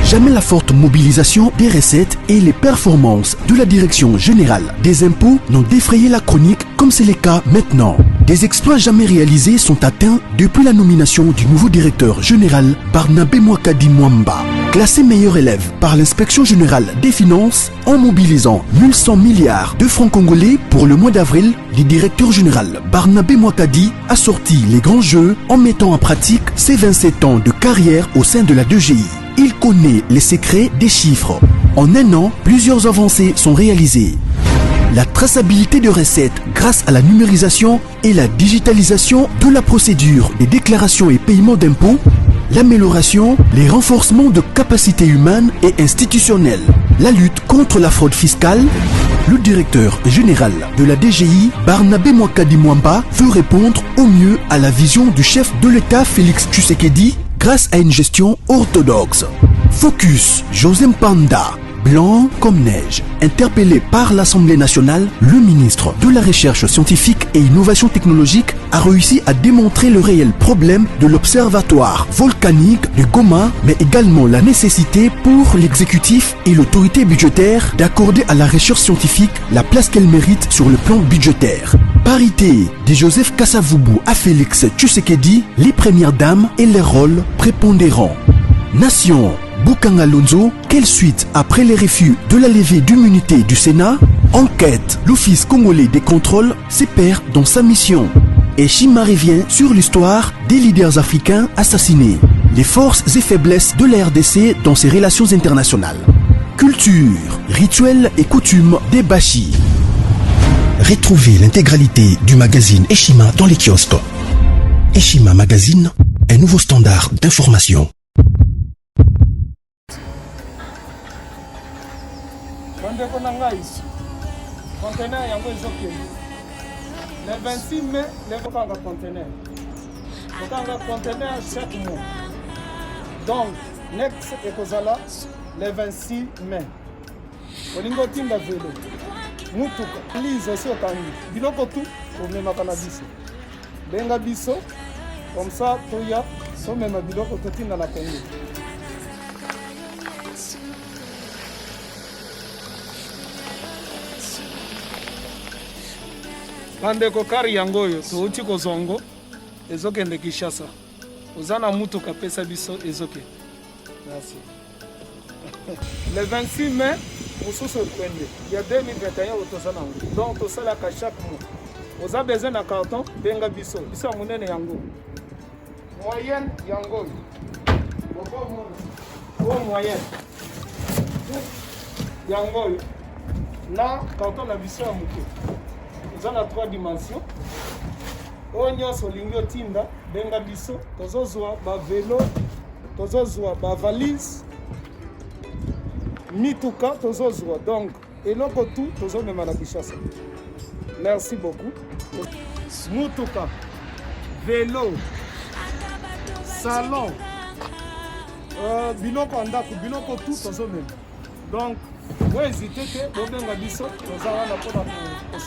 Jamais la forte mobilisation des recettes et les performances de la Direction générale des impôts n'ont défrayé la chronique comme c'est le cas maintenant. Des exploits jamais réalisés sont atteints depuis la nomination du nouveau directeur général Barnabé Mwakadi Mwamba. Classé meilleur élève par l'inspection générale des finances en mobilisant 1100 milliards de francs congolais pour le mois d'avril, le directeur général Barnabé Mwakadi a sorti les grands jeux en mettant en pratique ses 27 ans de carrière au sein de la DGI. Il connaît les secrets des chiffres. En 1 an, plusieurs avancées sont réalisées. La traçabilité de recettes grâce à la numérisation et la digitalisation de la procédure des déclarations et paiements d'impôts, l'amélioration, les renforcements de capacités humaines et institutionnelles, la lutte contre la fraude fiscale. Le directeur général de la DGI, Barnabé Mwakadi Mwamba, veut répondre au mieux à la vision du chef de l'État Félix Tshisekedi grâce à une gestion orthodoxe. Focus, José Mpanda, blanc comme neige. Interpellé par l'Assemblée nationale, le ministre de la Recherche scientifique et innovation technologique a réussi à démontrer le réel problème de l'observatoire volcanique de Goma, mais également la nécessité pour l'exécutif et l'autorité budgétaire d'accorder à la recherche scientifique la place qu'elle mérite sur le plan budgétaire. Parité de Joseph Kasavubu à Félix Tshisekedi, les premières dames et les rôles prépondérants. Nation, Bukanga Lonzo, quelle suite après les refus de la levée d'immunité du Sénat? Enquête, l'Office congolais des contrôles se perd dans sa mission. Et Shima revient sur l'histoire des leaders africains assassinés, les forces et faiblesses de la RDC dans ses relations internationales. Culture, rituels et coutumes des Bashi. Retrouvez l'intégralité du magazine Eshima dans les kiosques. Eshima Magazine, un nouveau standard d'information. Conteneur yango ezokende le 26 mai levokanga conteneur okanga conteneur chaque mois donc next ekozala le 26 mai. Olingo otinda velo. Mutuka. Lise aussi okangi. Biloko tout omemaka na biso. Benga biso. Comme ça, toya. So mema biloko totinda na Congo. Bandeko kari yango oyo touti kozongo ezokende Kinshasa. Oza na mutuka pesa biso ezoke. Merci. Le 26 mai, mosusu ekwende. Il y a 2021 otoza nango. Donc tosalaka chaque mois. Oza besoin na carton benga biso. Biso ya monene yango. Moyenne yango oyo. Boko moyenne. Yango oyo. Na carton na biso ya moke. Oza na 3 dimensions. Oyo nyonso olingi otinda benga biso. Tozozwa ba vélo, tozozwa ba valise, mituka tozozwa. Donc eloko tout tozomema na Kinshasa. Merci beaucoup. Mutuka, vélo, salon, biloko andako, biloko tout tozomema. Donc, vous hésitez que vous venez à Bissot, nous allons la prendre pour